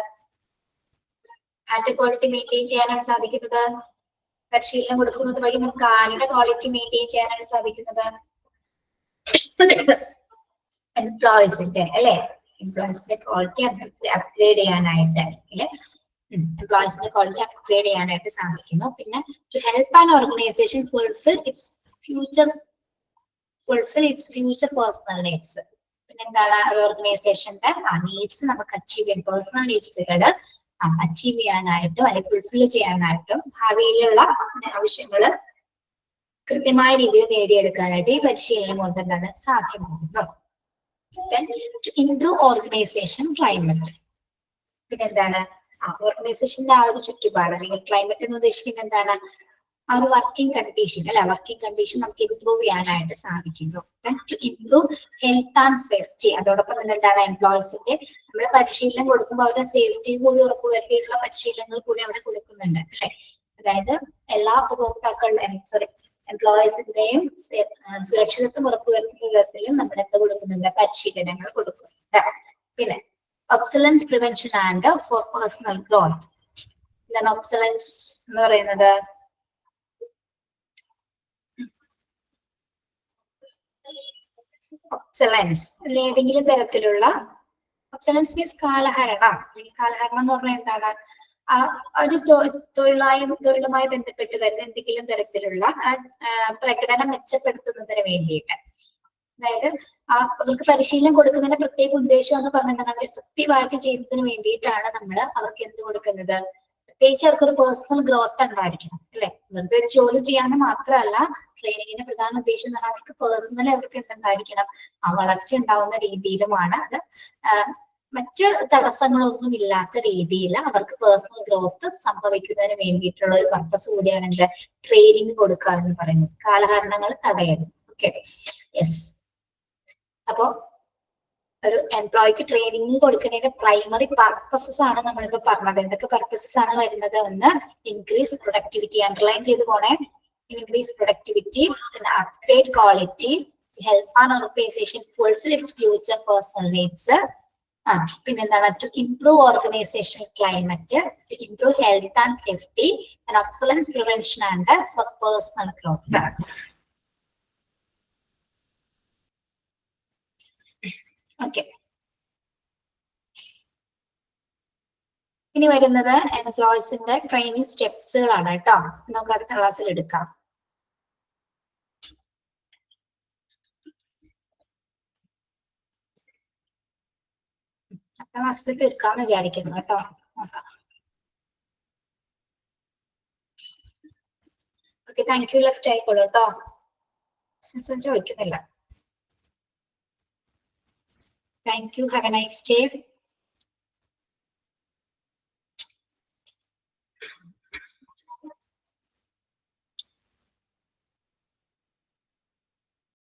ആരുടെ ക്വാളിറ്റി മെയിൻറ്റെയിൻ ചെയ്യാനാണ് സാധിക്കുന്നത്? പരിശീലനം കൊടുക്കുന്നത് വഴി നമുക്ക് ആരുടെ ക്വാളിറ്റി മെയിൻറ്റെയിൻ ചെയ്യാനാണ് സാധിക്കുന്നത്? എംപ്ലോയീസിന്റെ അല്ലെ. എംപ്ലോയീസിന്റെ ക്വാളിറ്റി അപ്ഗ്രേഡ് ചെയ്യാനായിട്ട് അല്ലെങ്കിൽ എംപ്ലോയീസിന്റെ ക്വാളിറ്റി അപ്ഗ്രേഡ് ചെയ്യാനായിട്ട് സാധിക്കുന്നു. പിന്നെ to help an organisation fulfil its future personnel needs. പിന്നെ എന്താണ്? ഒരു ഓർഗനൈസേഷന്റെ നീഡ്സ് നമുക്ക് അച്ചീവ് ചെയ്യാൻ, പേഴ്സണൽ നീഡ്സുകൾ അച്ചീവ് ചെയ്യാനായിട്ടും അല്ലെങ്കിൽ ഫുൾഫിൽ ചെയ്യാനായിട്ടും ഭാവിയിലുള്ള ആവശ്യങ്ങൾ കൃത്യമായ രീതിയിൽ നേടിയെടുക്കാനായിട്ട് ഈ പരിശീലനം കൊണ്ട് എന്താണ് സാധ്യമാകുന്നു. To improve organisation climate. പിന്നെ എന്താണ്? ഓർഗനൈസേഷന്റെ ആ ഒരു ചുറ്റുപാട് അല്ലെങ്കിൽ ക്ലൈമറ്റ് എന്ന് ഉദ്ദേശിക്കുന്നത് എന്താണ്? ആ ഒരു വർക്കിംഗ് കണ്ടീഷൻ അല്ലെ. വർക്കിംഗ് കണ്ടീഷൻ നമുക്ക് ഇംപ്രൂവ് ചെയ്യാനായിട്ട് സാധിക്കുന്നു. To improve health and safety. അതോടൊപ്പം തന്നെ എന്താണ്? എംപ്ലോയീസിന്റെ നമ്മൾ പരിശീലനം കൊടുക്കുമ്പോൾ അവരുടെ സേഫ്റ്റി കൂടി ഉറപ്പുവരുത്തിയിട്ടുള്ള പരിശീലനങ്ങൾ കൂടി അവിടെ കൊടുക്കുന്നുണ്ട് അല്ലെ. അതായത് എല്ലാ ഉപഭോക്താക്കളുടെ എംപ്ലോയീസിന്റെയും സുരക്ഷിതത്വം ഉറപ്പുവരുത്തുന്ന വിധത്തിലും നമ്മൾ എന്ത് കൊടുക്കുന്നുണ്ട്? പരിശീലനങ്ങൾ കൊടുക്കുന്നുണ്ട്. പിന്നെ obsolescence prevention and for personal growth. എന്താണ് obsolescence എന്ന് പറയുന്നത്? obsolescence ഏതെങ്കിലും തരത്തിലുള്ള obsolescence മീൻസ് കാലഹരണം. അല്ലെങ്കിൽ കാലഹരണം എന്ന് പറഞ്ഞാൽ എന്താണ്? ഒരു തൊഴിലുമായി ബന്ധപ്പെട്ട് വരുന്ന എന്തെങ്കിലും തരത്തിലുള്ള പ്രകടനം മെച്ചപ്പെടുത്തുന്നതിന് വേണ്ടിയിട്ട്. അതായത് അവർക്ക് പരിശീലനം കൊടുക്കുന്നതിന്റെ പ്രത്യേക ഉദ്ദേശം എന്ന് പറഞ്ഞാൽ അവർ എഫക്റ്റീവ് ആയിട്ട് ചെയ്യുന്നതിന് വേണ്ടിയിട്ടാണ് നമ്മൾ അവർക്ക് എന്ത് കൊടുക്കുന്നത്? പ്രത്യേകിച്ച് അവർക്കൊരു പേഴ്സണൽ ഗ്രോത്ത് ഉണ്ടായിരിക്കണം അല്ലെ. വെറുതെ ഒരു ജോലി ചെയ്യാന്ന് മാത്രമല്ല ട്രെയിനിങ്ങിന്റെ പ്രധാന ഉദ്ദേശം എന്ന് പറഞ്ഞാൽ അവർക്ക് പേഴ്സണലി അവർക്ക് എന്തുണ്ടായിരിക്കണം? വളർച്ച ഉണ്ടാവുന്ന രീതിയിലുമാണ് അത്. മറ്റ് തടസ്സങ്ങളൊന്നും ഇല്ലാത്ത രീതിയിൽ അവർക്ക് പേഴ്സണൽ ഗ്രോത്ത് സംഭവിക്കുന്നതിന് വേണ്ടിയിട്ടുള്ള ഒരു പർപ്പസ് കൂടിയാണ് എന്ത് ട്രെയിനിങ് കൊടുക്കുക എന്ന് പറയുന്നത്. കാലഹരണങ്ങൾ തടയുന്നു. Okay, yes. അപ്പോ ഒരു എംപ്ലോയിക്ക് ട്രെയിനിങ് കൊടുക്കുന്നതിന്റെ പ്രൈമറി പർപ്പസസ് ആണ് നമ്മളിപ്പോ പറഞ്ഞത്. എന്തൊക്കെ പർപ്പസസ് ആണ് വരുന്നത്? ഒന്ന്, ഇൻക്രീസ് പ്രൊഡക്ടിവിറ്റി. അണ്ടർലൈൻ ചെയ്ത് പോണേ. ഇൻക്രീസ് പ്രൊഡക്ടിവിറ്റി, പിന്നെ upgrade quality, help an organisation fulfil its future personnel needs. പിന്നെ എന്താണ്? To improve organisational climate, to improve health and safety, and obsolescence prevention and for personnel growth. Okay, ഇനി വരുന്നത് എംപ്ലോയീസിന്റെ training സ്റ്റെപ്സുകളാണ് കേട്ടോ. നമുക്ക് അടുത്ത ക്ലാസ്സിൽ എടുക്കാം. മാസത്തിൽ തീർക്കാന്ന് വിചാരിക്കുന്നു കേട്ടോ. നോക്കാം. Okay, thank you. ലെഫ്റ്റ് ആയിക്കോളൂ കേട്ടോ. ചോദിക്കുന്നില്ല. Thank you. Have A nice day.